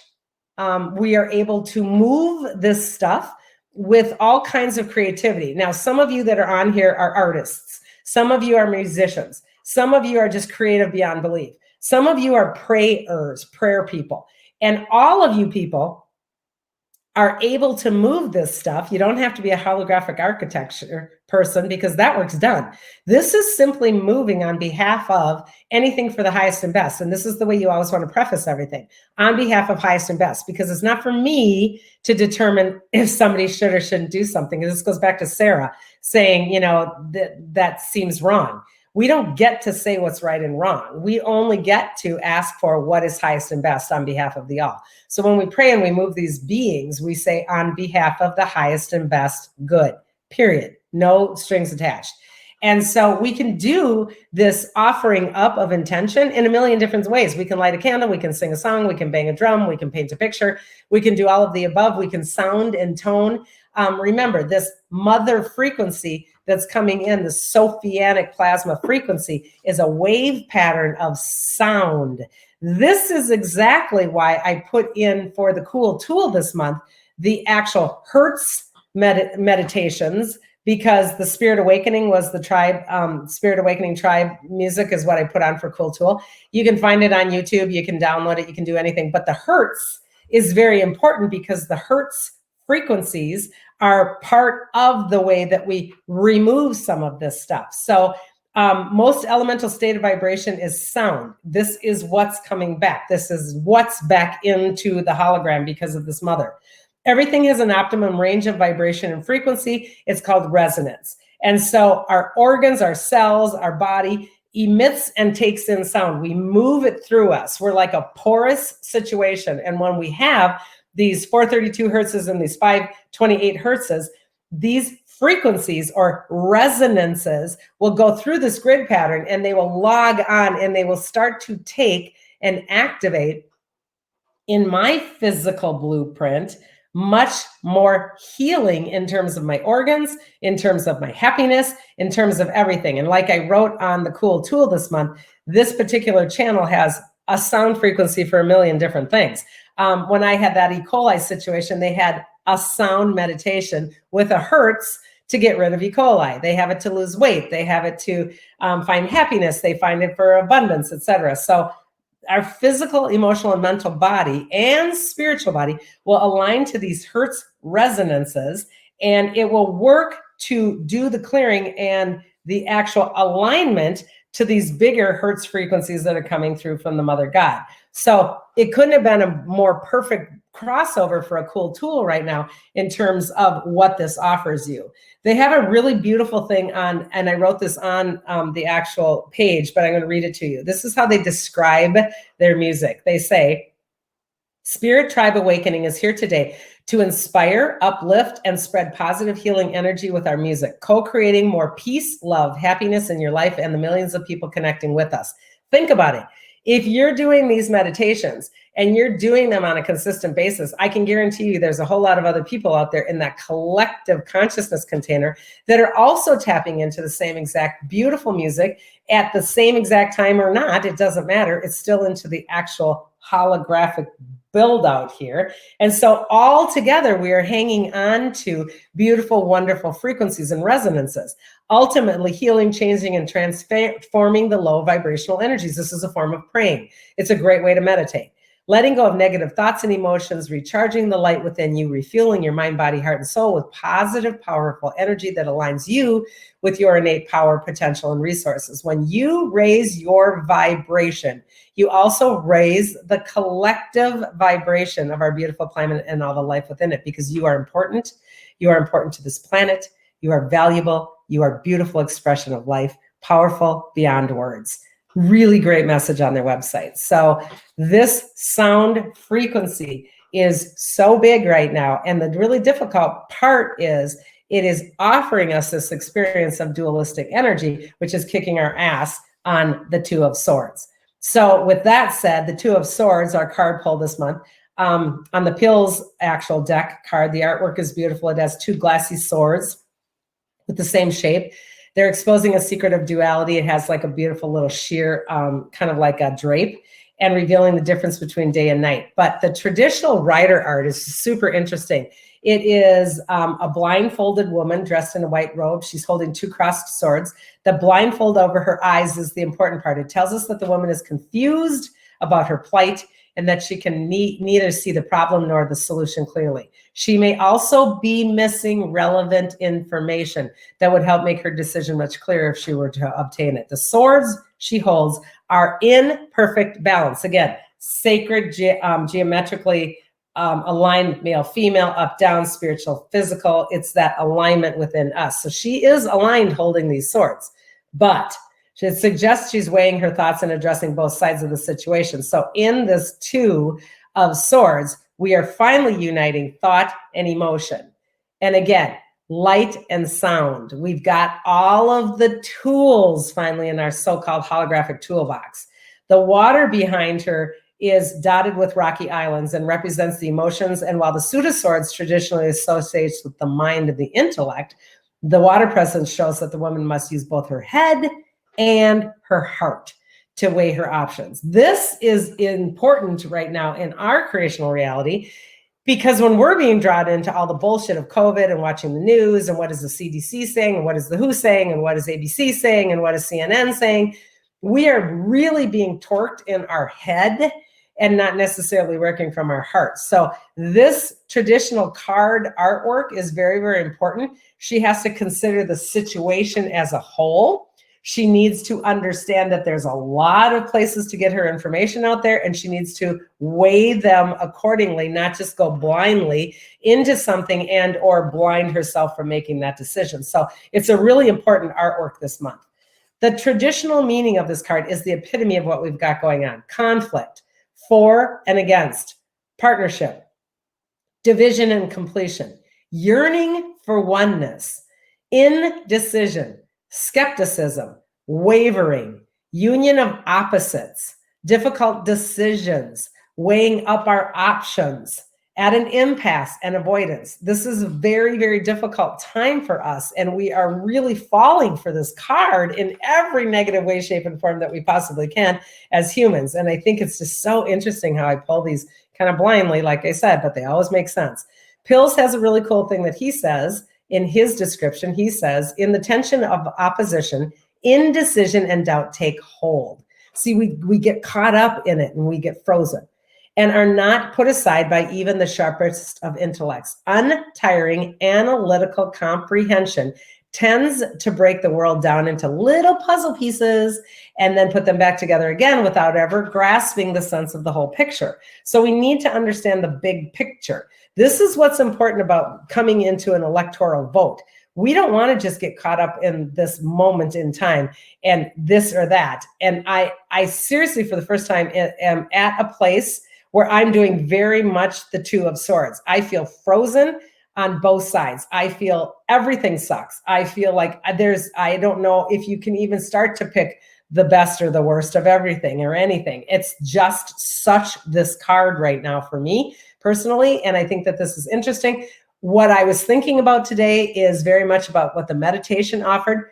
we are able to move this stuff with all kinds of creativity. Now, some of you that are on here are artists. Some of you are musicians. Some of you are just creative beyond belief. Some of you are prayer people. And all of you people are able to move this stuff. You don't have to be a holographic architecture person because that work's done. This is simply moving on behalf of anything for the highest and best. And this is the way you always want to preface everything, on behalf of highest and best, because it's not for me to determine if somebody should or shouldn't do something. And this goes back to Sarah saying, that seems wrong. We don't get to say what's right and wrong. We only get to ask for what is highest and best on behalf of the all. So when we pray and we move these beings, we say on behalf of the highest and best good, period. No strings attached. And so we can do this offering up of intention in a million different ways. We can light a candle, we can sing a song, we can bang a drum, we can paint a picture, we can do all of the above, we can sound and tone. Remember, this mother frequency that's coming in, the Sophianic plasma frequency, is a wave pattern of sound. This is exactly why I put in for the cool tool this month, the actual Hertz meditations, because the Spirit Awakening was the tribe, Spirit Awakening tribe music is what I put on for Cool Tool. You can find it on YouTube, you can download it, you can do anything, but the Hertz is very important because the Hertz frequencies are part of the way that we remove some of this stuff. So most elemental state of vibration is sound. This is what's coming back. This is what's back into the hologram because of this mother. Everything has an optimum range of vibration and frequency. It's called resonance. And so our organs, our cells, our body emits and takes in sound. We move it through us. We're like a porous situation. And when we have these 432 hertzes and these 528 hertzes, these frequencies or resonances will go through this grid pattern, and they will log on, and they will start to take and activate in my physical blueprint much more healing in terms of my organs, in terms of my happiness, in terms of everything. And like I wrote on the cool tool this month, this particular channel has a sound frequency for a million different things. When I had that E. coli situation, they had a sound meditation with a hertz to get rid of E. coli. They have it to lose weight. They have it to find happiness. They find it for abundance, etc. So our physical, emotional, and mental body and spiritual body will align to these hertz resonances, and it will work to do the clearing and the actual alignment to these bigger hertz frequencies that are coming through from the Mother God. So it couldn't have been a more perfect crossover for a cool tool right now in terms of what this offers you. They have a really beautiful thing on, and I wrote this on the actual page, but I'm going to read it to you. This is how they describe their music. They say, Spirit Tribe Awakening is here today to inspire, uplift, and spread positive healing energy with our music, co-creating more peace, love, happiness in your life and the millions of people connecting with us. Think about it. If you're doing these meditations and you're doing them on a consistent basis, I can guarantee you there's a whole lot of other people out there in that collective consciousness container that are also tapping into the same exact beautiful music at the same exact time or not. It doesn't matter. It's still into the actual holographic build out here. And so all together, we are hanging on to beautiful, wonderful frequencies and resonances, ultimately healing, changing, and transforming the low vibrational energies. This is a form of praying. It's a great way to meditate. Letting go of negative thoughts and emotions, recharging the light within you, refueling your mind, body, heart, and soul with positive, powerful energy that aligns you with your innate power, potential, and resources. When you raise your vibration, you also raise the collective vibration of our beautiful planet and all the life within it, because you are important. You are important to this planet. You are valuable. You are a beautiful expression of life, powerful beyond words. Really great message on their website. So this sound frequency is so big right now. And the really difficult part is it is offering us this experience of dualistic energy, which is kicking our ass on the Two of Swords. So with that said, the Two of Swords, our card pull this month, on the Pills actual deck card, the artwork is beautiful. It has two glassy swords with the same shape. They're exposing a secret of duality. It has like a beautiful little sheer, kind of like a drape, and revealing the difference between day and night. But the traditional rider art is super interesting. It is a blindfolded woman dressed in a white robe. She's holding two crossed swords. The blindfold over her eyes is the important part. It tells us that the woman is confused about her plight and that she can neither see the problem nor the solution clearly. She may also be missing relevant information that would help make her decision much clearer if she were to obtain it. The swords she holds are in perfect balance. Again, sacred, geometrically aligned, male, female, up, down, spiritual, physical. It's that alignment within us. So she is aligned holding these swords, but it suggests she's weighing her thoughts and addressing both sides of the situation. So in this Two of Swords, we are finally uniting thought and emotion. And again, light and sound. We've got all of the tools finally in our so-called holographic toolbox. The water behind her is dotted with rocky islands and represents the emotions. And while the Suit of Swords traditionally associates with the mind and the intellect, the water presence shows that the woman must use both her head and her heart to weigh her options. This is important right now in our creational reality, because when we're being drawn into all the bullshit of COVID and watching the news and what is the CDC saying and what is the WHO saying and what is ABC saying and what is CNN saying, we are really being torqued in our head and not necessarily working from our heart. So this traditional card artwork is very, very important. She has to consider the situation as a whole. She needs to understand that there's a lot of places to get her information out there, and she needs to weigh them accordingly, not just go blindly into something and or blind herself from making that decision. So it's a really important artwork this month. The traditional meaning of this card is the epitome of what we've got going on. Conflict, for and against, partnership, division and completion, yearning for oneness, indecision, skepticism, wavering, union of opposites, difficult decisions, weighing up our options, at an impasse and avoidance. This is a very, very difficult time for us, and we are really falling for this card in every negative way, shape, and form that we possibly can as humans. And I think it's just so interesting how I pull these kind of blindly, like I said, but they always make sense. Pills has a really cool thing that he says in his description. He says, in the tension of opposition, indecision and doubt take hold. See, we get caught up in it and we get frozen and are not put aside by even the sharpest of intellects. Untiring analytical comprehension tends to break the world down into little puzzle pieces and then put them back together again without ever grasping the sense of the whole picture. So we need to understand the big picture. This is what's important about coming into an electoral vote. We don't want to just get caught up in this moment in time and this or that. And I seriously, for the first time, am at a place where I'm doing very much the Two of Swords. I feel frozen on both sides. I feel everything sucks. I feel like I don't know if you can even start to pick the best or the worst of everything or anything. It's just such this card right now for me personally. And I think that this is interesting. What I was thinking about today is very much about what the meditation offered.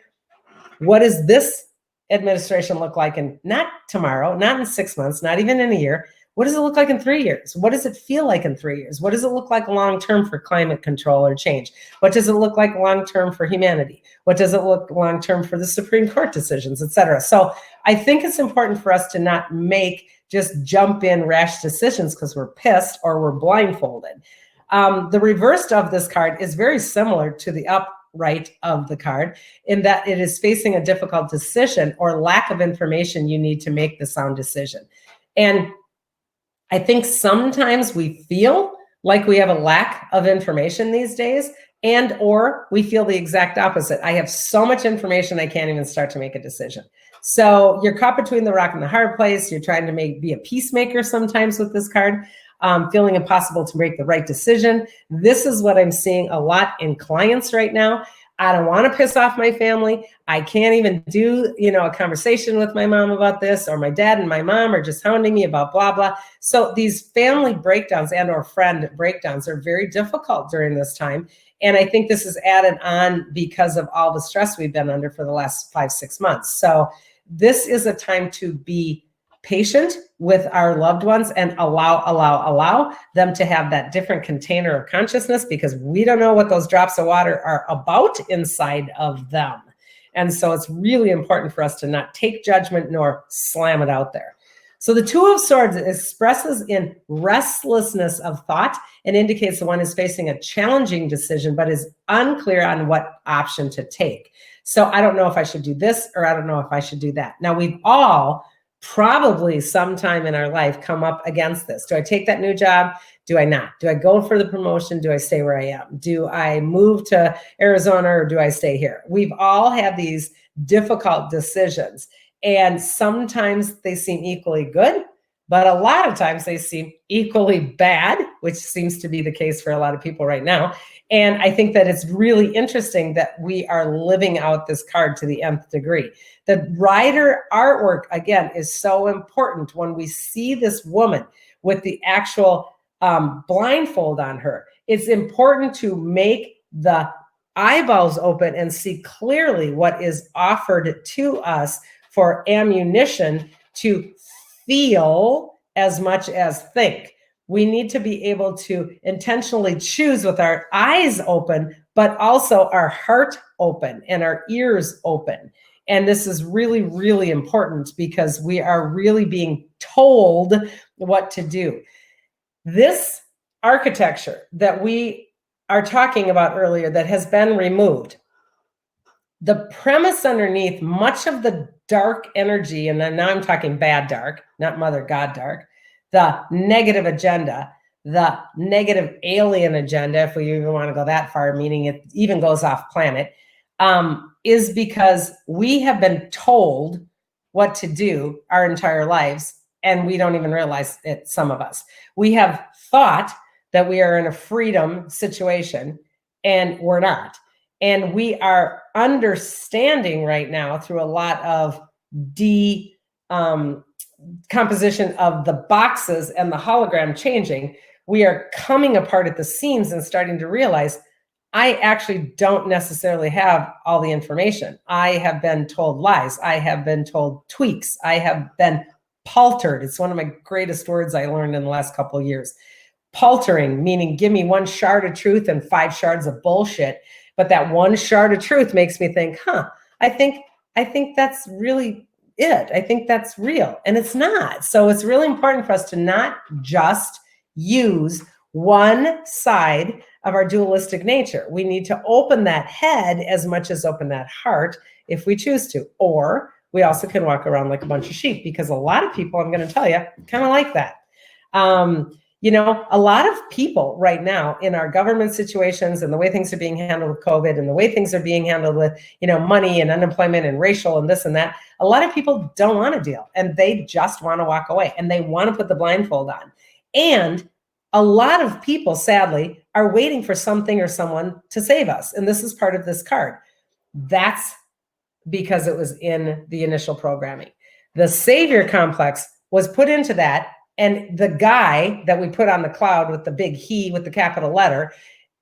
What does this administration look like in not tomorrow, not in 6 months, not even in a year? What does it look like in 3 years? What does it feel like in 3 years? What does it look like long-term for climate control or change? What does it look like long-term for humanity? What does it look long-term for the Supreme Court decisions, et cetera? So I think it's important for us to not just jump in rash decisions because we're pissed or we're blindfolded. The reverse of this card is very similar to the upright of the card in that it is facing a difficult decision or lack of information you need to make the sound decision. And I think sometimes we feel like we have a lack of information these days, and or we feel the exact opposite. I have so much information I can't even start to make a decision. So you're caught between the rock and the hard place. You're trying to be a peacemaker sometimes with this card, feeling impossible to make the right decision. This is what I'm seeing a lot in clients right now. I don't want to piss off my family. I can't even do, a conversation with my mom about this, or my dad and my mom are just hounding me about blah, blah. So these family breakdowns and or friend breakdowns are very difficult during this time. And I think this is added on because of all the stress we've been under for the last 5-6 months. So this is a time to be patient with our loved ones and allow them to have that different container of consciousness, because we don't know what those drops of water are about inside of them. And so it's really important for us to not take judgment nor slam it out there. So the Two of Swords expresses in restlessness of thought and indicates the one is facing a challenging decision, but is unclear on what option to take. So I don't know if I should do this, or I don't know if I should do that. Now, we've all probably sometime in our life come up against this. Do I take that new job? Do I not? Do I go for the promotion? Do I stay where I am? Do I move to Arizona, or do I stay here? We've all had these difficult decisions, and sometimes they seem equally good, but a lot of times they seem equally bad, which seems to be the case for a lot of people right now. And I think that it's really interesting that we are living out this card to the nth degree. The rider artwork, again, is so important when we see this woman with the actual blindfold on her. It's important to make the eyeballs open and see clearly what is offered to us for ammunition to feel as much as think. We need to be able to intentionally choose with our eyes open, but also our heart open and our ears open. And this is really, really important because we are really being told what to do. This architecture that we are talking about earlier that has been removed the premise underneath much of the dark energy, and now I'm talking bad dark, not Mother God dark, the negative agenda, the negative alien agenda, if we even want to go that far, meaning it even goes off planet, is because we have been told what to do our entire lives, and we don't even realize it, some of us. We have thought that we are in a freedom situation, and we're not. And we are understanding right now through a lot of composition of the boxes and the hologram changing. We are coming apart at the seams and starting to realize I actually don't necessarily have all the information. I have been told lies. I have been told tweaks. I have been paltered. It's one of my greatest words I learned in the last couple of years. Paltering, meaning give me one shard of truth and 5 shards of bullshit. But that one shard of truth makes me think, I think that's really it. I think that's real. And it's not. So it's really important for us to not just use one side of our dualistic nature. We need to open that head as much as open that heart if we choose to. Or we also can walk around like a bunch of sheep, because a lot of people, I'm going to tell you, kind of like that. A lot of people right now in our government situations and the way things are being handled with COVID and the way things are being handled with, money and unemployment and racial and this and that, a lot of people don't want to deal, and they just want to walk away, and they want to put the blindfold on. And a lot of people, sadly, are waiting for something or someone to save us. And this is part of this card. That's because it was in the initial programming. The savior complex was put into that. And the guy that we put on the cloud with the big he with the capital letter,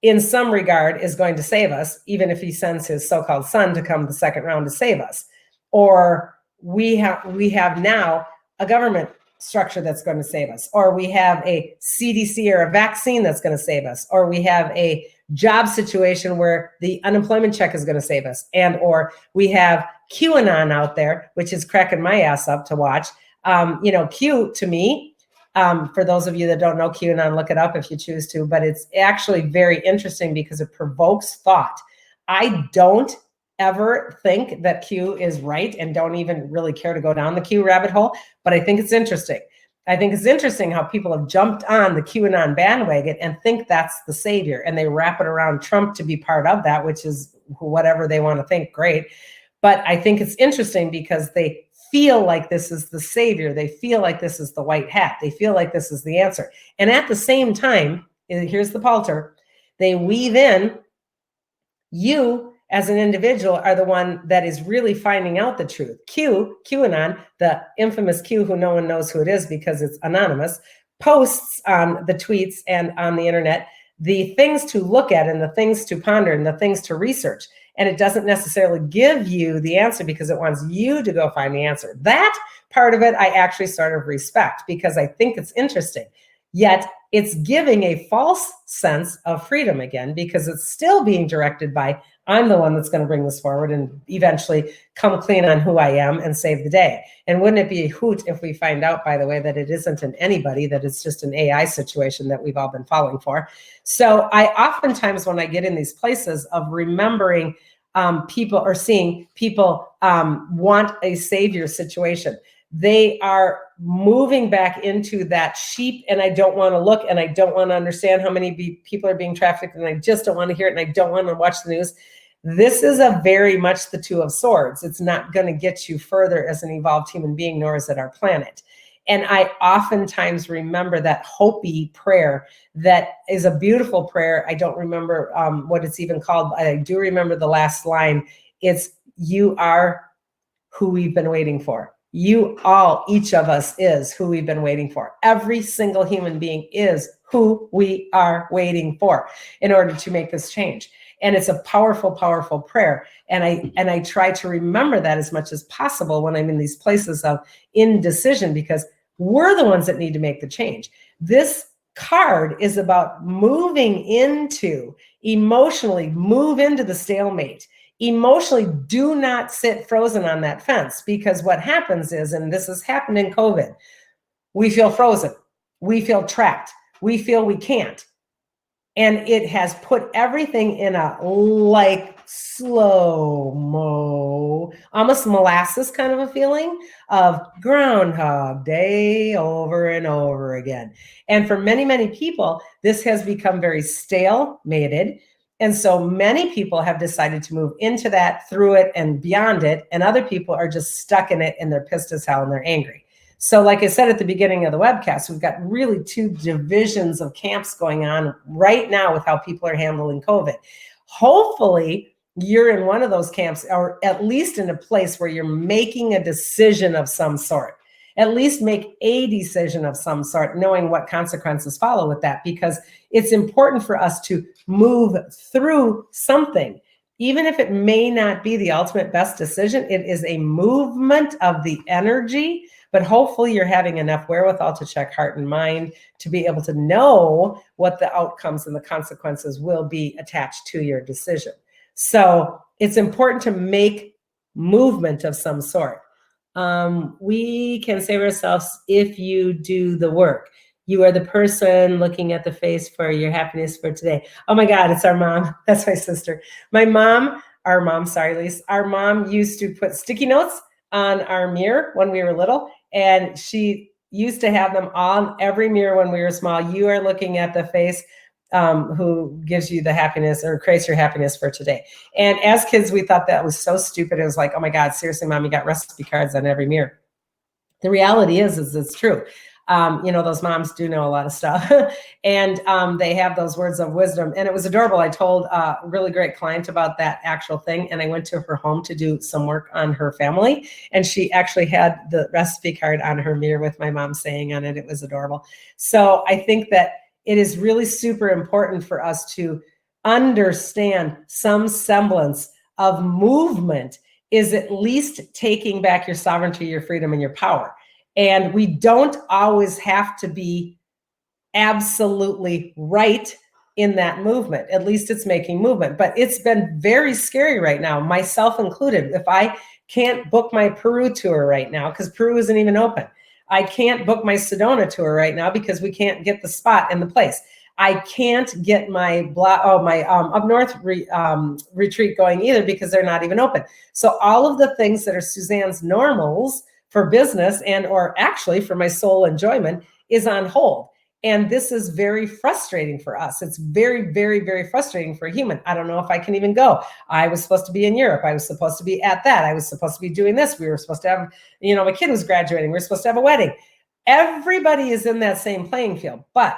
in some regard, is going to save us, even if he sends his so-called son to come the second round to save us. Or we have now a government structure that's going to save us. Or we have a CDC or a vaccine that's going to save us. Or we have a job situation where the unemployment check is going to save us. And or we have QAnon out there, which is cracking my ass up to watch. Q, to me, for those of you that don't know QAnon, look it up if you choose to, but it's actually very interesting because it provokes thought. I don't ever think that Q is right and don't even really care to go down the Q rabbit hole, but I think it's interesting. I think it's interesting how people have jumped on the QAnon bandwagon and think that's the savior, and they wrap it around Trump to be part of that, which is whatever they want to think, great. But I think it's interesting because they feel like this is the savior. They feel like this is the white hat. They feel like this is the answer. And at the same time, here's the palter, they weave in, you as an individual are the one that is really finding out the truth. QAnon, the infamous Q who no one knows who it is because it's anonymous, posts on the tweets and on the internet the things to look at and the things to ponder and the things to research. And it doesn't necessarily give you the answer because it wants you to go find the answer. That part of it, I actually sort of respect because I think it's interesting. Yet it's giving a false sense of freedom again, because it's still being directed by, I'm the one that's going to bring this forward and eventually come clean on who I am and save the day. And wouldn't it be a hoot if we find out, by the way, that it isn't an anybody, that it's just an AI situation that we've all been falling for. So I oftentimes, when I get in these places of remembering people or seeing people want a savior situation, they are moving back into that sheep, and I don't want to look, and I don't want to understand how many people are being trafficked, and I just don't want to hear it, and I don't want to watch the news. This is a very much the Two of Swords. It's not going to get you further as an evolved human being, nor is it our planet. And I oftentimes remember that Hopi prayer that is a beautiful prayer. I don't remember what it's even called. I do remember the last line. It's, you are who we've been waiting for. You all, each of us is who we've been waiting for. Every single human being is who we are waiting for in order to make this change. And it's a powerful, powerful prayer. And I try to remember that as much as possible when I'm in these places of indecision, because we're the ones that need to make the change. This card is about moving into, emotionally move into the stalemate. Emotionally, do not sit frozen on that fence, because what happens is, and this has happened in COVID, we feel frozen, we feel trapped, we feel we can't. And it has put everything in a like slow-mo, almost molasses kind of a feeling of Groundhog Day over and over again. And for many, many people, this has become very stalemated. And so many people have decided to move into that, through it, and beyond it. And other people are just stuck in it, and they're pissed as hell and they're angry. So like I said at the beginning of the webcast, we've got really two divisions of camps going on right now with how people are handling COVID. Hopefully, you're in one of those camps, or at least in a place where you're making a decision of some sort. At least make a decision of some sort, knowing what consequences follow with that, because it's important for us to move through something. Even if it may not be the ultimate best decision, it is a movement of the energy. But hopefully you're having enough wherewithal to check heart and mind to be able to know what the outcomes and the consequences will be attached to your decision. So it's important to make movement of some sort. We can save ourselves if you do the work. You are the person looking at the face for your happiness for today. Oh my God, it's our mom. That's my sister. Our mom, Lise. Our mom used to put sticky notes on our mirror when we were little, and she used to have them on every mirror when we were small. You are looking at the face who gives you the happiness or creates your happiness for today. And as kids, we thought that was so stupid. It was like, oh my God, seriously, Mom, you got recipe cards on every mirror. The reality is it's true. Those moms do know a lot of stuff and they have those words of wisdom. And it was adorable. I told a really great client about that actual thing. And I went to her home to do some work on her family. And she actually had the recipe card on her mirror with my mom saying on it. It was adorable. So I think that it is really super important for us to understand some semblance of movement is at least taking back your sovereignty, your freedom, and your power. And we don't always have to be absolutely right in that movement. At least it's making movement. But it's been very scary right now, myself included. If I can't book my Peru tour right now, because Peru isn't even open. I can't book my Sedona tour right now because we can't get the spot in the place. I can't get my up north retreat going either because they're not even open. So all of the things that are Suzanne's normals for business and or actually for my soul enjoyment is on hold. And this is very frustrating for us. It's very, very, very frustrating for a human. I don't know if I can even go. I was supposed to be in Europe. I was supposed to be at that. I was supposed to be doing this. We were supposed to have, my kid was graduating. We were supposed to have a wedding. Everybody is in that same playing field. But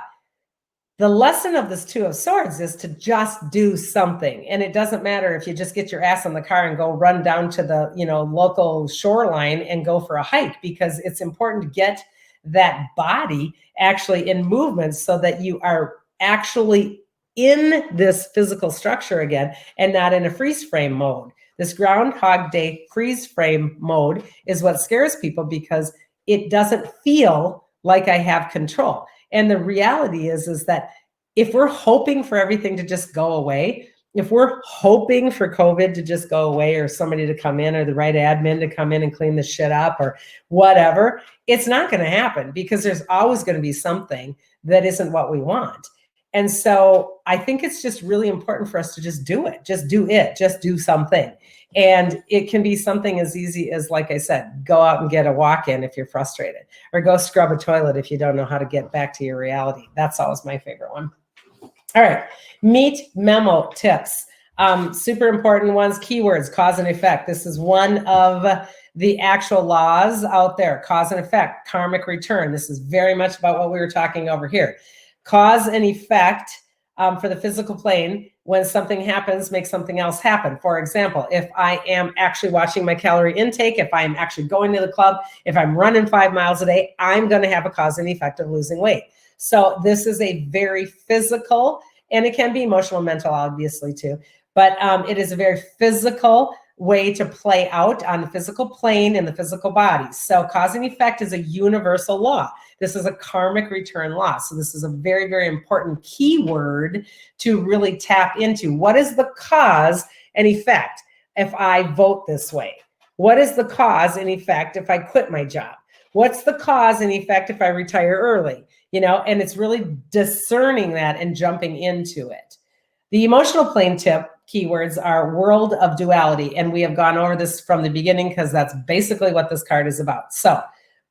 the lesson of this Two of Swords is to just do something. And it doesn't matter if you just get your ass in the car and go run down to the, local shoreline and go for a hike, because it's important to get that body actually in movement so that you are actually in this physical structure again and not in a freeze frame mode. This Groundhog Day freeze frame mode is what scares people because it doesn't feel like I have control. And the reality is that if we're hoping for everything to just go away, if we're hoping for COVID to just go away or somebody to come in or the right admin to come in and clean the shit up or whatever, it's not going to happen because there's always going to be something that isn't what we want. And so I think it's just really important for us to just do it, just do something. And it can be something as easy as, like I said, go out and get a walk-in if you're frustrated, or go scrub a toilet if you don't know how to get back to your reality. That's always my favorite one. All right, meet memo tips. Super important ones, keywords, cause and effect. This is one of the actual laws out there, cause and effect, karmic return. This is very much about what we were talking over here. Cause and effect for the physical plane, when something happens, make something else happen. For example, if I am actually watching my calorie intake, if I'm actually going to the club, if I'm running 5 miles a day, I'm going to have a cause and effect of losing weight. So this is a very physical, and it can be emotional, mental, obviously too, but it is a very physical way to play out on the physical plane in the physical body. So cause and effect is a universal law. This is a karmic return law. So this is a very, very important keyword to really tap into. What is the cause and effect if I vote this way? What is the cause and effect if I quit my job? What's the cause and effect if I retire early? And it's really discerning that and jumping into it. The emotional plane tip keywords are world of duality. And we have gone over this from the beginning because that's basically what this card is about. So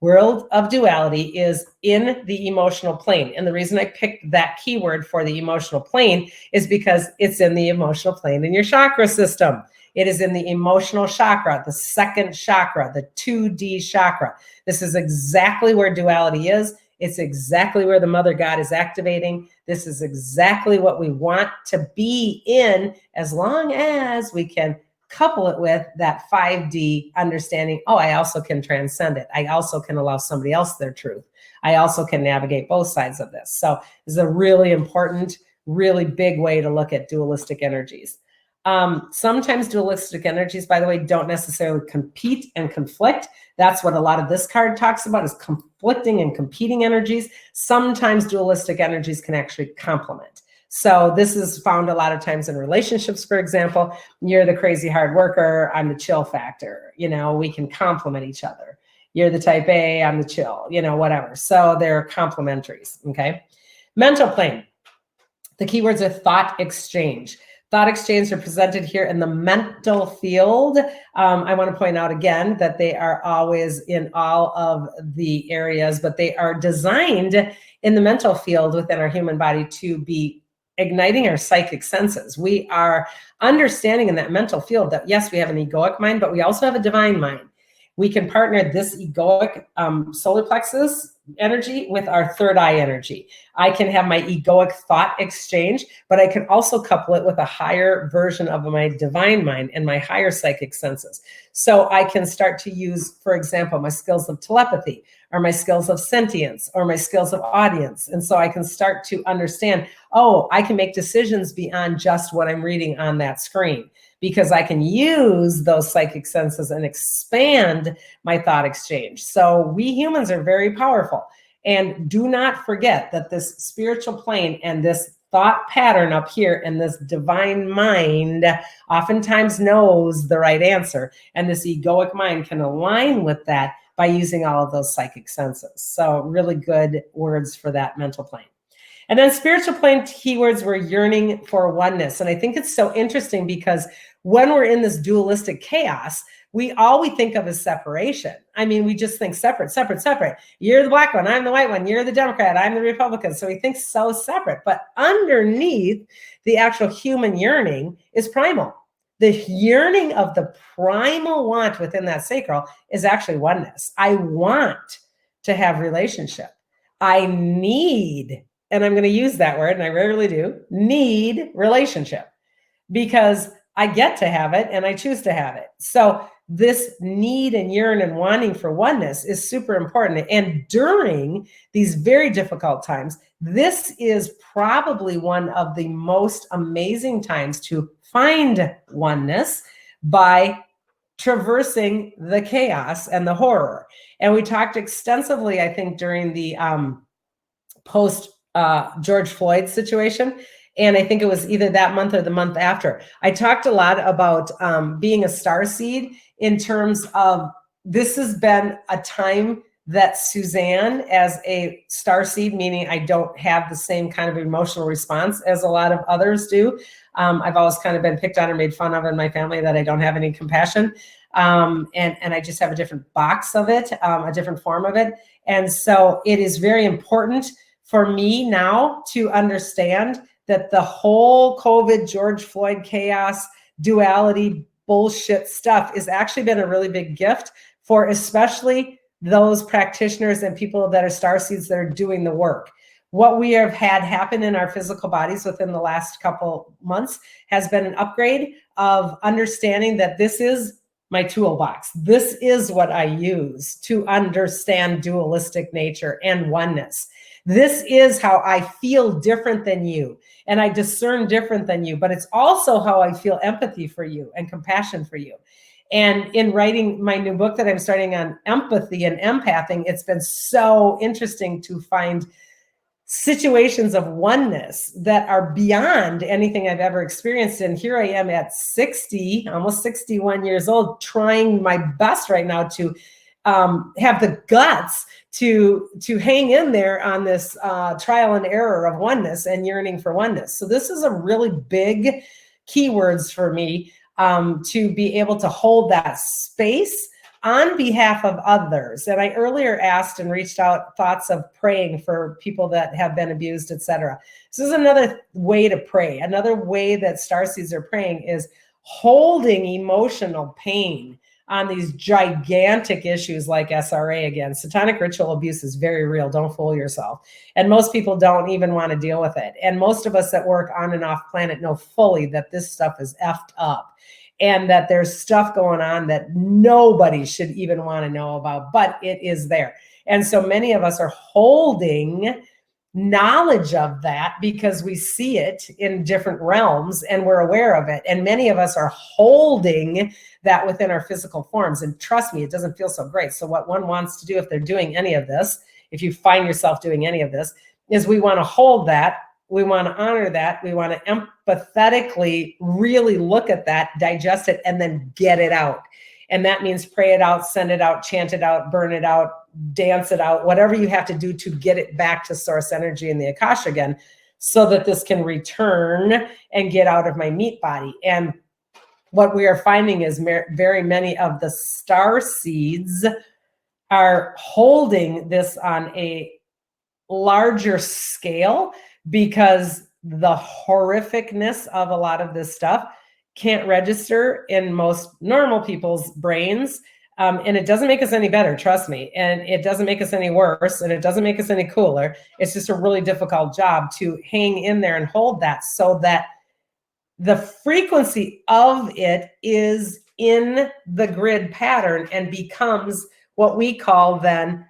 world of duality is in the emotional plane. And the reason I picked that keyword for the emotional plane is because it's in the emotional plane in your chakra system. It is in the emotional chakra, the second chakra, the 2D chakra. This is exactly where duality is. It's exactly where the Mother God is activating. This is exactly what we want to be in, as long as we can couple it with that 5D understanding. Oh, I also can transcend it. I also can allow somebody else their truth. I also can navigate both sides of this. So this is a really important, really big way to look at dualistic energies. Sometimes dualistic energies, by the way, don't necessarily compete and conflict. That's what a lot of this card talks about, is conflicting and competing energies. Sometimes dualistic energies can actually complement. So this is found a lot of times in relationships, for example. You're the crazy hard worker, I'm the chill factor. You know, we can complement each other. You're the type A, I'm the chill, you know, whatever. So they're complementaries, okay? Mental plane. The keywords are thought exchange. Thought exchange are presented here in the mental field. I want to point out again that they are always in all of the areas, but they are designed in the mental field within our human body to be igniting our psychic senses. We are understanding in that mental field that, yes, we have an egoic mind, but we also have a divine mind. We can partner this egoic solar plexus energy with our third eye energy. I can have my egoic thought exchange, but I can also couple it with a higher version of my divine mind and my higher psychic senses. So I can start to use, for example, my skills of telepathy, or my skills of sentience, or my skills of audience. And so I can start to understand, oh, I can make decisions beyond just what I'm reading on that screen, because I can use those psychic senses and expand my thought exchange. So we humans are very powerful. And do not forget that this spiritual plane and this thought pattern up here and this divine mind oftentimes knows the right answer. And this egoic mind can align with that by using all of those psychic senses. So really good words for that mental plane. And then spiritual plane keywords were yearning for oneness. And I think it's so interesting because when we're in this dualistic chaos, all we think of is separation. I mean, we just think separate, separate, separate. You're the black one, I'm the white one. You're the Democrat, I'm the Republican. So we think so separate. But underneath the actual human yearning is primal. The yearning of the primal want within that sacral is actually oneness. I want to have relationship. I need, and I'm going to use that word, and I rarely do, need relationship, because I get to have it and I choose to have it. So this need and yearn and wanting for oneness is super important. And during these very difficult times, this is probably one of the most amazing times to find oneness by traversing the chaos and the horror. And we talked extensively, I think, during the post George Floyd situation. And I think it was either that month or the month after. I talked a lot about being a starseed in terms of this has been a time that Suzanne, as a starseed, meaning I don't have the same kind of emotional response as a lot of others do. I've always kind of been picked on or made fun of in my family that I don't have any compassion. And I just have a different box of it, a different form of it. And so it is very important for me now to understand that the whole COVID, George Floyd chaos, duality, bullshit stuff has actually been a really big gift for especially those practitioners and people that are starseeds that are doing the work. What we have had happen in our physical bodies within the last couple months has been an upgrade of understanding that this is my toolbox. This is what I use to understand dualistic nature and oneness. This is how I feel different than you, and I discern different than you, but it's also how I feel empathy for you and compassion for you. And in writing my new book that I'm starting on empathy and empathing, it's been so interesting to find situations of oneness that are beyond anything I've ever experienced. And here I am at 60, almost 61 years old, trying my best right now to have the guts to hang in there on this trial and error of oneness and yearning for oneness. So this is a really big keywords for me to be able to hold that space on behalf of others. And I earlier asked and reached out thoughts of praying for people that have been abused, etc. This is another way to pray. Another way that starseeds are praying is holding emotional pain on these gigantic issues like SRA. Again, satanic ritual abuse is very real. Don't fool yourself. And most people don't even want to deal with it. And most of us that work on and off planet know fully that this stuff is effed up, and that there's stuff going on that nobody should even want to know about, but it is there. And so many of us are holding knowledge of that because we see it in different realms and we're aware of it. And many of us are holding that within our physical forms. And trust me, it doesn't feel so great. So what one wants to do if they're doing any of this, if you find yourself doing any of this, is we want to hold that. We want to honor that. We want to empathetically really look at that, digest it, and then get it out. And that means pray it out, send it out, chant it out, burn it out, dance it out, whatever you have to do to get it back to source energy in the Akasha again, so that this can return and get out of my meat body. And what we are finding is very many of the star seeds are holding this on a larger scale, because the horrificness of a lot of this stuff can't register in most normal people's brains. And it doesn't make us any better, trust me. And it doesn't make us any worse, and it doesn't make us any cooler. It's just a really difficult job to hang in there and hold that, so that the frequency of it is in the grid pattern and becomes what we call then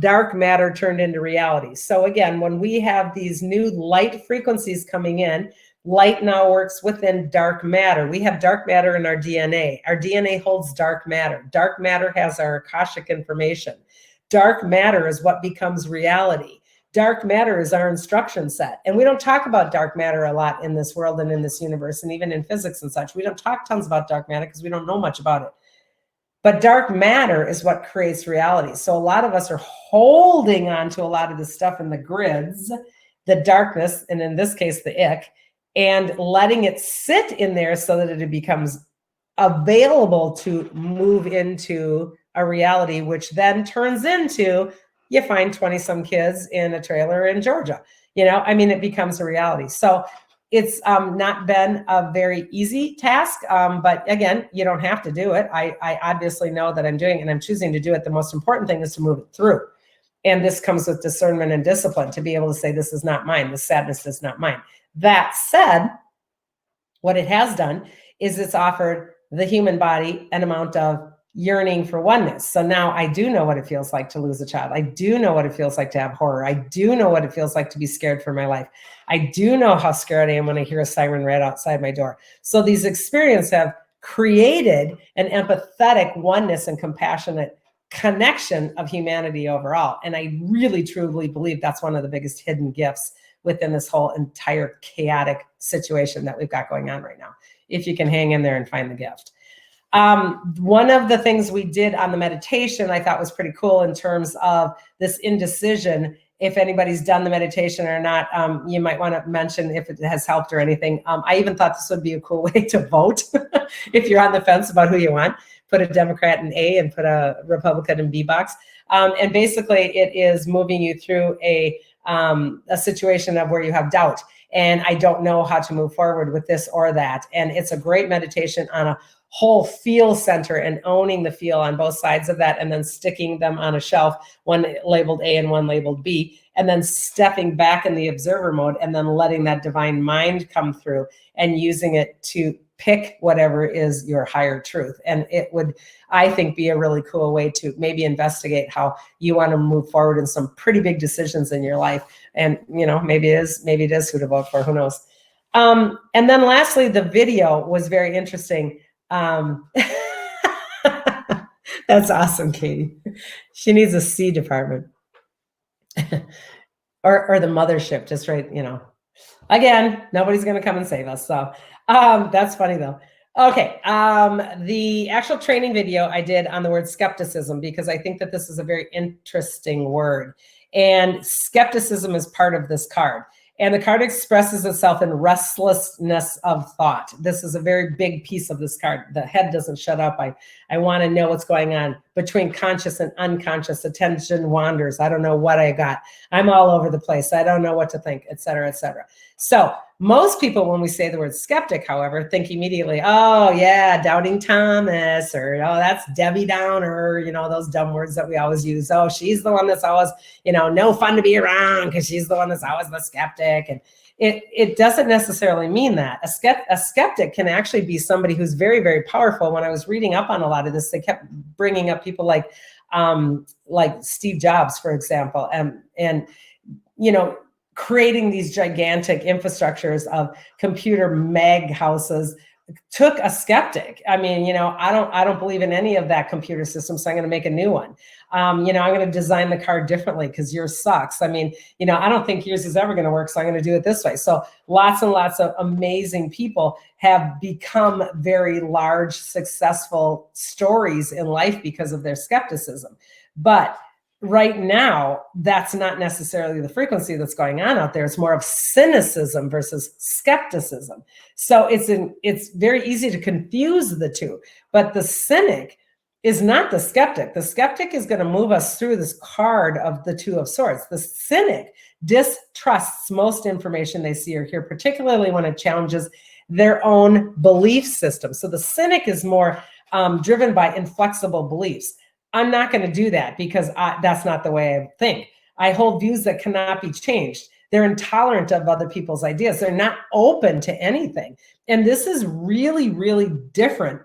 dark matter turned into reality. So again, when we have these new light frequencies coming in, light now works within dark matter. We have dark matter in our DNA. Our DNA holds dark matter. Dark matter has our Akashic information. Dark matter is what becomes reality. Dark matter is our instruction set. And we don't talk about dark matter a lot in this world and in this universe, and even in physics and such. We don't talk tons about dark matter because we don't know much about it. But dark matter is what creates reality. So a lot of us are holding on to a lot of this stuff in the grids, the darkness, and in this case, the ick, and letting it sit in there so that it becomes available to move into a reality, which then turns into, you find 20-some kids in a trailer in Georgia. You know, I mean, it becomes a reality. So it's not been a very easy task, but again, you don't have to do it. I obviously know that I'm doing it and I'm choosing to do it. The most important thing is to move it through. And this comes with discernment and discipline, to be able to say, this is not mine. This sadness is not mine. That said, what it has done is it's offered the human body an amount of yearning for oneness. So now I do know what it feels like to lose a child. I do know what it feels like to have horror. I do know what it feels like to be scared for my life. I do know how scared I am when I hear a siren right outside my door. So these experiences have created an empathetic oneness and compassionate connection of humanity overall. And I really, truly believe that's one of the biggest hidden gifts within this whole entire chaotic situation that we've got going on right now, if you can hang in there and find the gift. One of the things we did on the meditation I thought was pretty cool in terms of this indecision. If anybody's done the meditation or not, you might want to mention if it has helped or anything. I even thought this would be a cool way to vote. If you're on the fence about who you want, put a Democrat in A and put a Republican in B box. And basically it is moving you through a situation of where you have doubt. And I don't know how to move forward with this or that. And it's a great meditation on a whole feel center and owning the feel on both sides of that, and then sticking them on a shelf, one labeled A and one labeled B, and then stepping back in the observer mode and then letting that divine mind come through and using it to pick whatever is your higher truth. And it would, I think, be a really cool way to maybe investigate how you want to move forward in some pretty big decisions in your life. And, you know, maybe it is who to vote for, who knows. And then lastly, the video was very interesting. That's awesome, Katie. She needs a C department or the mothership, just right. You know, again, nobody's going to come and save us. So that's funny though. Okay. The actual training video I did on the word skepticism, because I think that this is a very interesting word, and skepticism is part of this card. And the card expresses itself in restlessness of thought. This is a very big piece of this card. The head doesn't shut up. I want to know what's going on between conscious and unconscious. Attention wanders. I don't know what I got. I'm all over the place. I don't know what to think, et cetera, et cetera. So most people, when we say the word skeptic, however, think immediately, oh yeah, doubting Thomas, or oh, that's Debbie Downer, you know, those dumb words that we always use. Oh, she's the one that's always, you know, no fun to be around because she's the one that's always the skeptic. And it doesn't necessarily mean that. A skeptic can actually be somebody who's very, very powerful. When I was reading up on a lot of this, they kept bringing up people like Steve Jobs, for example, and you know, creating these gigantic infrastructures of computer mag houses took a skeptic. I mean, you know, I don't believe in any of that computer system, so I'm going to make a new one. You know, I'm going to design the car differently because yours sucks. I mean, you know, I don't think yours is ever going to work, so I'm going to do it this way. So lots and lots of amazing people have become very large, successful stories in life because of their skepticism. But right now, that's not necessarily the frequency that's going on out there. It's more of cynicism versus skepticism. So it's very easy to confuse the two. But the cynic is not the skeptic. The skeptic is going to move us through this card of the Two of Swords. The cynic distrusts most information they see or hear, particularly when it challenges their own belief system. So the cynic is more driven by inflexible beliefs. I'm not going to do that because that's not the way I think. I hold views that cannot be changed. They're intolerant of other people's ideas. They're not open to anything. And this is really, really different.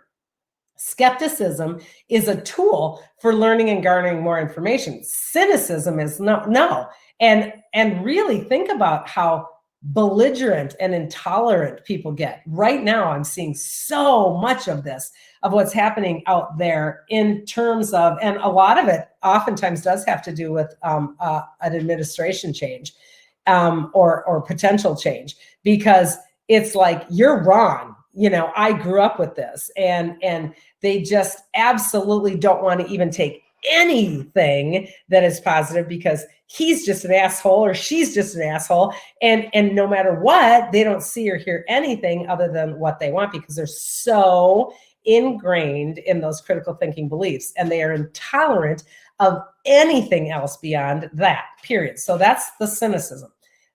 Skepticism is a tool for learning and garnering more information. Cynicism is no. And really think about how belligerent and intolerant people get. Right now, I'm seeing so much of this, of what's happening out there in terms of, and a lot of it oftentimes does have to do with an administration change or potential change, because it's like, you're wrong. You know, I grew up with this, and they just absolutely don't want to even take anything that is positive because he's just an asshole or she's just an asshole. And no matter what, they don't see or hear anything other than what they want because they're so ingrained in those critical thinking beliefs, and they are intolerant of anything else beyond that, period. So that's the cynicism.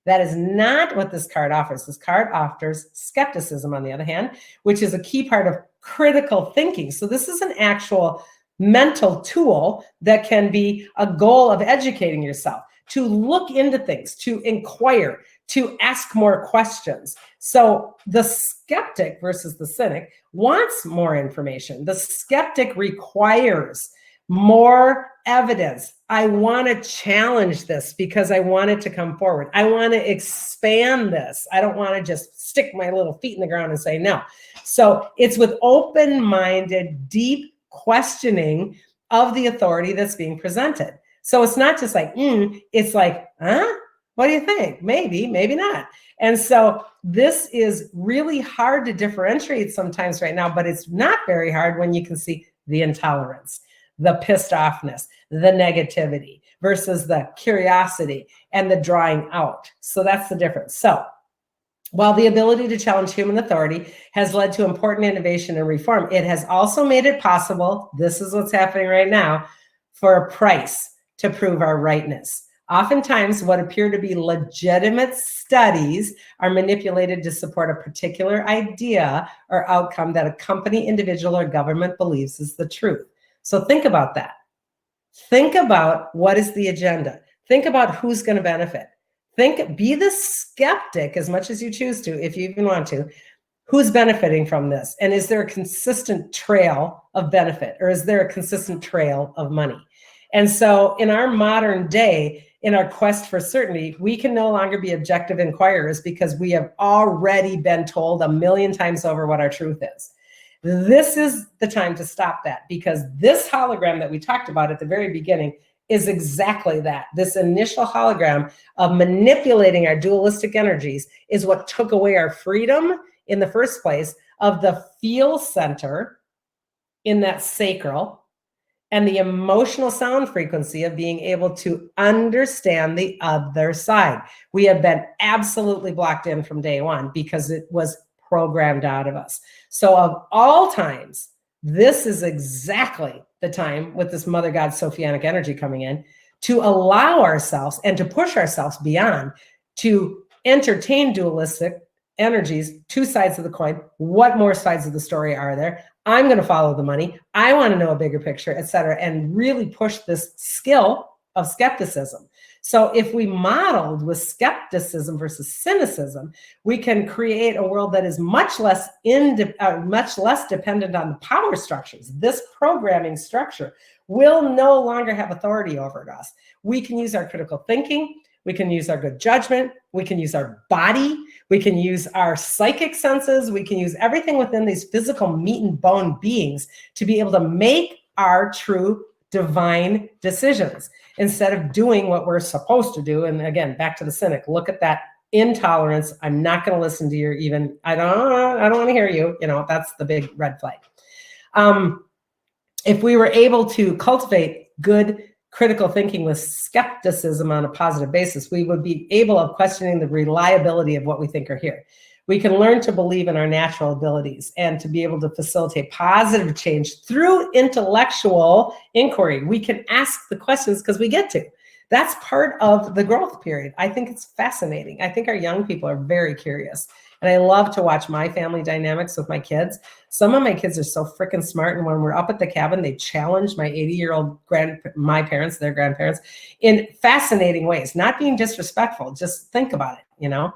That is not what this card offers. This card offers skepticism, on the other hand, which is a key part of critical thinking. So this is an actual mental tool that can be a goal of educating yourself, to look into things, to inquire, to ask more questions. So the skeptic versus the cynic wants more information. The skeptic requires more evidence. I want to challenge this because I want it to come forward. I want to expand this. I don't want to just stick my little feet in the ground and say no. So it's with open-minded, deep questioning of the authority that's being presented. So it's not just like, it's like, what do you think? Maybe, maybe not. And so this is really hard to differentiate sometimes right now, but it's not very hard when you can see the intolerance, the pissed offness, the negativity versus the curiosity and the drawing out. So that's the difference. So while the ability to challenge human authority has led to important innovation and reform, it has also made it possible, this is what's happening right now, for a price to prove our rightness. Oftentimes, what appear to be legitimate studies are manipulated to support a particular idea or outcome that a company, individual, or government believes is the truth. So think about that. Think about what is the agenda. Think about who's going to benefit. Be the skeptic as much as you choose to, if you even want to. Who's benefiting from this? And is there a consistent trail of benefit, or is there a consistent trail of money? And so in our modern day, in our quest for certainty, we can no longer be objective inquirers because we have already been told a million times over what our truth is. This is the time to stop that, because this hologram that we talked about at the very beginning is exactly that. This initial hologram of manipulating our dualistic energies is what took away our freedom in the first place of the feel center in that sacral. and the emotional sound frequency of being able to understand the other side. We have been absolutely blocked in from day one because it was programmed out of us. So of all times, this is exactly the time with this Mother God Sophianic energy coming in to allow ourselves and to push ourselves beyond, to entertain dualistic energies, two sides of the coin. What more sides of the story are there? I'm going to follow the money. I want to know a bigger picture, et cetera, and really push this skill of skepticism. So if we modeled with skepticism versus cynicism, we can create a world that is much less dependent on the power structures. This programming structure will no longer have authority over us. We can use our critical thinking. We can use our good judgment. We can use our body. We can use our psychic senses. We can use everything within these physical meat and bone beings to be able to make our true divine decisions instead of doing what we're supposed to do. And again, back to the cynic, look at that intolerance. I'm not going to listen to your even, I don't want to hear you. You know, that's the big red flag. If we were able to cultivate good critical thinking with skepticism on a positive basis, we would be able of questioning the reliability of what we think are here. We can learn to believe in our natural abilities and to be able to facilitate positive change through intellectual inquiry. We can ask the questions because we get to. That's part of the growth period. I think it's fascinating. I think our young people are very curious. And I love to watch my family dynamics with my kids. Some of my kids are so freaking smart. And when we're up at the cabin, they challenge my 80-year-old my parents, their grandparents, in fascinating ways, not being disrespectful. Just think about it, you know?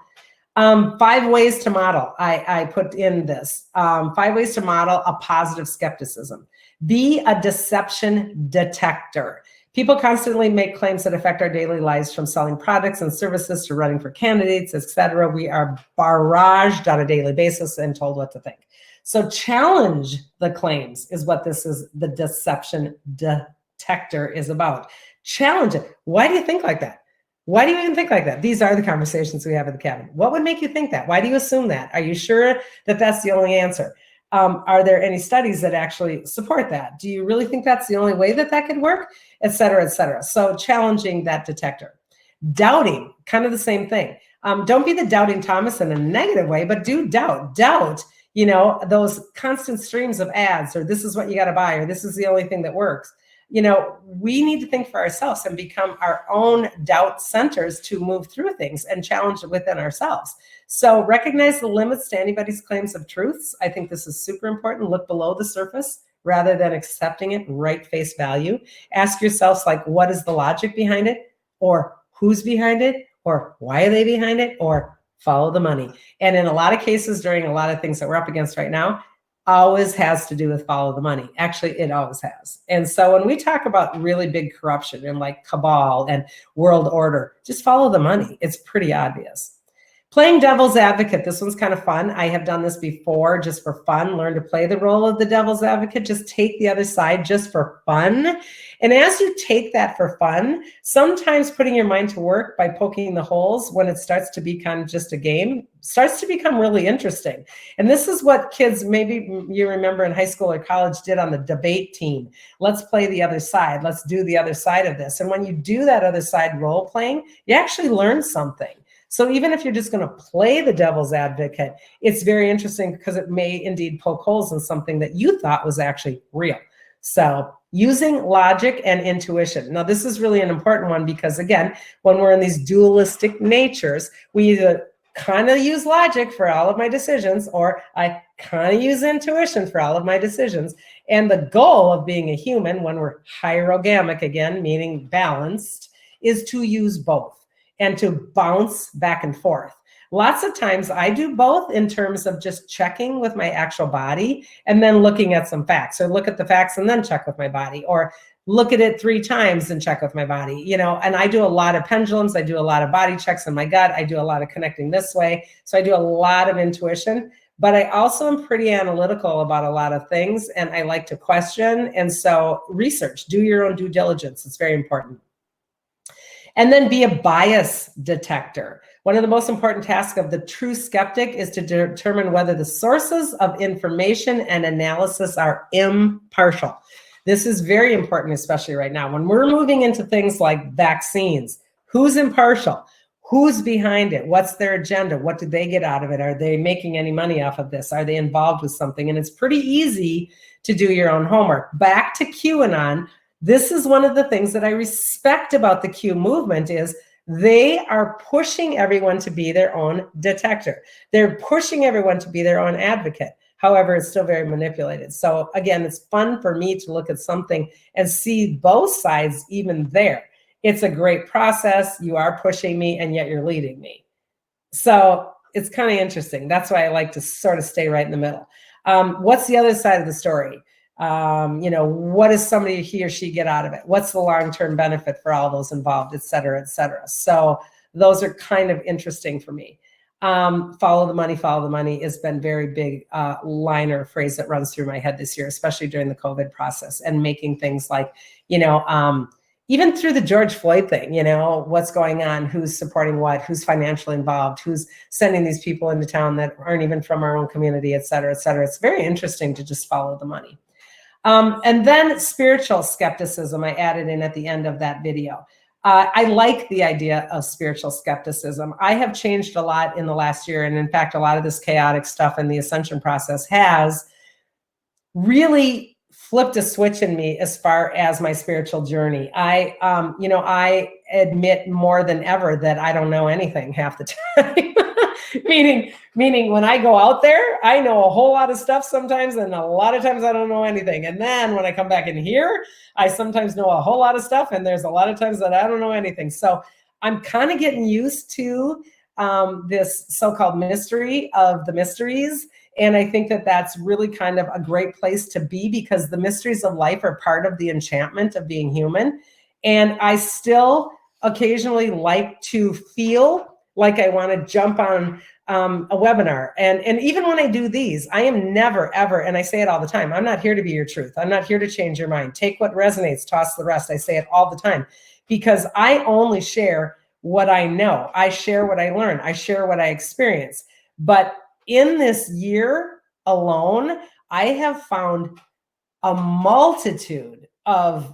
5 ways to model. I put in this. 5 ways to model a positive skepticism. Be a deception detector. People constantly make claims that affect our daily lives, from selling products and services to running for candidates, etc. We are barraged on a daily basis and told what to think. So challenge the claims is what this is. The deception detector is about. Challenge it. Why do you think like that? Why do you even think like that? These are the conversations we have at the cabin. What would make you think that? Why do you assume that? Are you sure that that's the only answer? Are there any studies that actually support that? Do you really think that's the only way that that could work? Et cetera, et cetera. So challenging that detector. Doubting, kind of the same thing. Don't be the doubting Thomas in a negative way, but do doubt. Doubt, you know, those constant streams of ads, or this is what you got to buy, or this is the only thing that works. You know, we need to think for ourselves and become our own doubt centers to move through things and challenge it within ourselves. So recognize the limits to anybody's claims of truths. I think this is super important. Look below the surface rather than accepting it right face value. Ask yourselves, like, what is the logic behind it? Or who's behind it? Or why are they behind it? Or follow the money. And in a lot of cases, during a lot of things that we're up against right now, always has to do with follow the money. Actually, it always has. And so when we talk about really big corruption and like cabal and world order, just follow the money. It's pretty obvious. Playing devil's advocate. This one's kind of fun. I have done this before just for fun. Learn to play the role of the devil's advocate. Just take the other side just for fun. And as you take that for fun, sometimes putting your mind to work by poking the holes when it starts to be kind of just a game starts to become really interesting. And this is what kids, maybe you remember in high school or college, did on the debate team. Let's play the other side. Let's do the other side of this. And when you do that other side role playing, you actually learn something. So even if you're just going to play the devil's advocate, it's very interesting because it may indeed poke holes in something that you thought was actually real. So using logic and intuition. Now, this is really an important one because, again, when we're in these dualistic natures, we either kind of use logic for all of my decisions, or I kind of use intuition for all of my decisions. And the goal of being a human, when we're hierogamic, again, meaning balanced, is to use both and to bounce back and forth. Lots of times I do both in terms of just checking with my actual body and then looking at some facts, or look at the facts and then check with my body, or look at it 3 times and check with my body, you know. And I do a lot of pendulums. I do a lot of body checks in my gut. I do a lot of connecting this way. So I do a lot of intuition, but I also am pretty analytical about a lot of things, and I like to question. And so research, do your own due diligence. It's very important. And then be a bias detector. One of the most important tasks of the true skeptic is to determine whether the sources of information and analysis are impartial. This is very important, especially right now. When we're moving into things like vaccines, who's impartial? Who's behind it? What's their agenda? What did they get out of it? Are they making any money off of this? Are they involved with something? And it's pretty easy to do your own homework. Back to QAnon, this is one of the things that I respect about the Q movement is they are pushing everyone to be their own detector. They're pushing everyone to be their own advocate. However, it's still very manipulated. So again, it's fun for me to look at something and see both sides even there. It's a great process. You are pushing me and yet you're leading me. So it's kind of interesting. That's why I like to sort of stay right in the middle. What's the other side of the story? What does somebody, he or she, get out of it? What's the long-term benefit for all those involved, et cetera, et cetera. So those are kind of interesting for me. Follow the money has been very big liner phrase that runs through my head this year, especially during the COVID process and making things like, even through the George Floyd thing, what's going on, who's supporting what, who's financially involved, who's sending these people into town that aren't even from our own community, et cetera, et cetera. It's very interesting to just follow the money. And then spiritual skepticism, I added in at the end of that video. I like the idea of spiritual skepticism. I have changed a lot in the last year. And in fact, a lot of this chaotic stuff in the ascension process has really flipped a switch in me as far as my spiritual journey. I admit more than ever that I don't know anything half the time. meaning when I go out there, I know a whole lot of stuff sometimes, and a lot of times I don't know anything. And then when I come back in here, I sometimes know a whole lot of stuff, and there's a lot of times that I don't know anything. So I'm kind of getting used to this so-called mystery of the mysteries. And I think that that's really kind of a great place to be, because the mysteries of life are part of the enchantment of being human. And I still occasionally like to feel like I want to jump on a webinar. And even when I do these, I am never, ever, and I say it all the time, I'm not here to be your truth. I'm not here to change your mind. Take what resonates, toss the rest. I say it all the time, because I only share what I know. I share what I learn. I share what I experience. But in this year alone, I have found a multitude of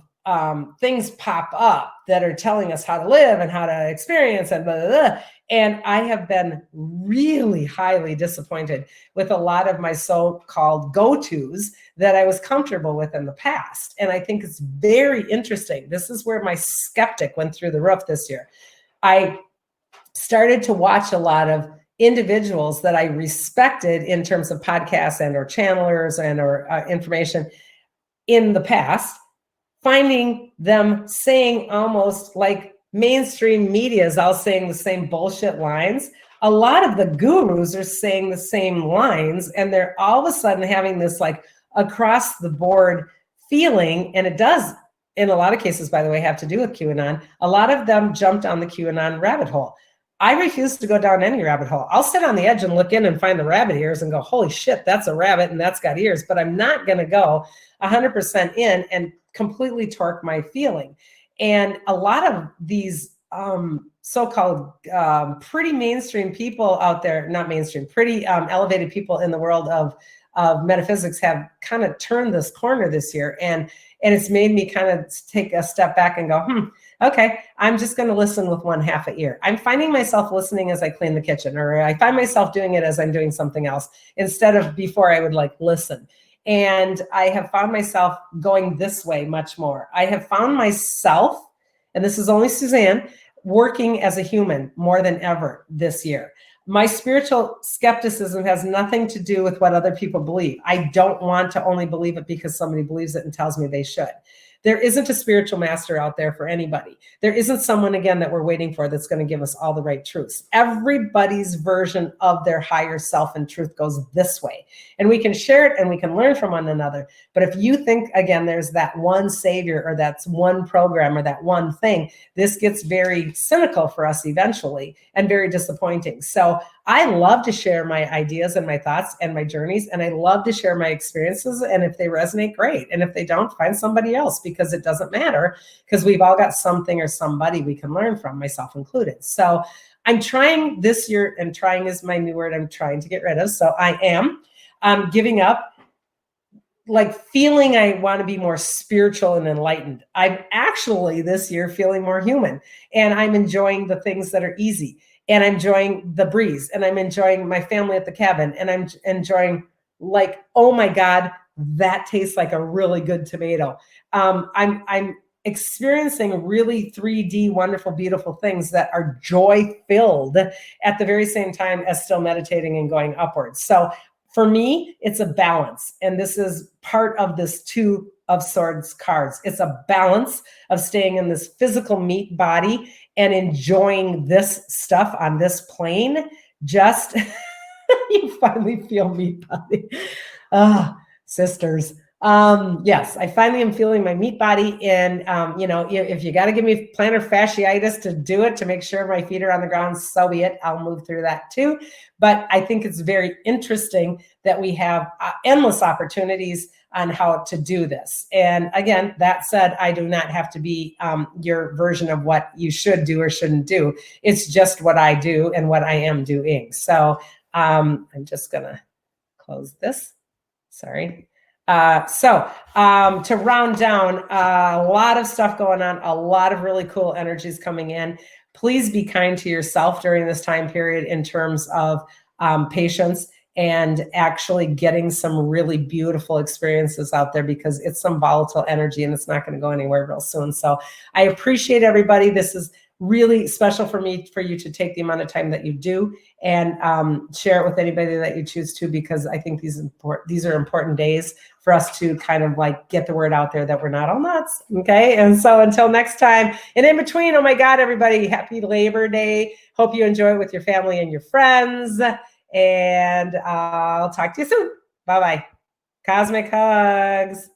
things pop up that are telling us how to live and how to experience and blah, blah, blah. And I have been really highly disappointed with a lot of my so-called go-tos that I was comfortable with in the past. And I think it's very interesting. This is where my skeptic went through the roof this year. I started to watch a lot of individuals that I respected in terms of podcasts and or channelers and or information in the past, finding them saying almost like mainstream media is all saying the same bullshit lines. A lot of the gurus are saying the same lines, and they're all of a sudden having this like across the board feeling. And it does, in a lot of cases, by the way, have to do with QAnon. A lot of them jumped on the QAnon rabbit hole. I refuse to go down any rabbit hole. I'll sit on the edge and look in and find the rabbit ears and go, holy shit, that's a rabbit and that's got ears. But I'm not going to go 100% in and completely torque my feeling. And a lot of these so-called pretty mainstream people out there, not mainstream, pretty elevated people in the world of metaphysics have kind of turned this corner this year. And it's made me kind of take a step back and go, okay, I'm just going to listen with one half an ear. I'm finding myself listening as I clean the kitchen, or I find myself doing it as I'm doing something else instead of before I would like listen. And I have found myself going this way much more. I have found myself, and this is only Suzanne, working as a human more than ever this year. My spiritual skepticism has nothing to do with what other people believe. I don't want to only believe it because somebody believes it and tells me they should. There isn't a spiritual master out there for anybody. There isn't someone, again, that we're waiting for that's going to give us all the right truths. Everybody's version of their higher self and truth goes this way. And we can share it and we can learn from one another. But if you think, again, there's that one savior or that's one program or that one thing, this gets very cynical for us eventually and very disappointing. So I love to share my ideas and my thoughts and my journeys, and I love to share my experiences. And if they resonate, great. And if they don't, find somebody else, because it doesn't matter, because we've all got something or somebody we can learn from, myself included. So I'm trying this year, and trying is my new word I'm trying to get rid of. So I am giving up like feeling I want to be more spiritual and enlightened. I'm actually this year feeling more human, and I'm enjoying the things that are easy, and I'm enjoying the breeze, and I'm enjoying my family at the cabin, and I'm enjoying, like, oh my God, that tastes like a really good tomato. I'm experiencing really 3D wonderful, beautiful things that are joy filled at the very same time as still meditating and going upwards. So for me, it's a balance. And this is part of this Two of Swords cards. It's a balance of staying in this physical meat body and enjoying this stuff on this plane. Just, you finally feel meat body. Ah, sisters. Yes, I finally am feeling my meat body. And, if you got to give me plantar fasciitis to do it, to make sure my feet are on the ground, so be it. I'll move through that too. But I think it's very interesting that we have endless opportunities on how to do this. And again, that said, I do not have to be your version of what you should do or shouldn't do. It's just what I do and what I am doing. So I'm just going to close this. Sorry. To round down, a lot of stuff going on, a lot of really cool energies coming in. Please be kind to yourself during this time period in terms of patience and actually getting some really beautiful experiences out there, because it's some volatile energy and it's not going to go anywhere real soon. So I appreciate everybody. This is really special for me, for you to take the amount of time that you do and share it with anybody that you choose to, because I think these are important days for us to kind of like get the word out there that we're not all nuts. Okay. And so until next time, and in between, oh my God, everybody, happy Labor Day. Hope you enjoy it with your family and your friends. And I'll talk to you soon. Bye-bye. Cosmic hugs.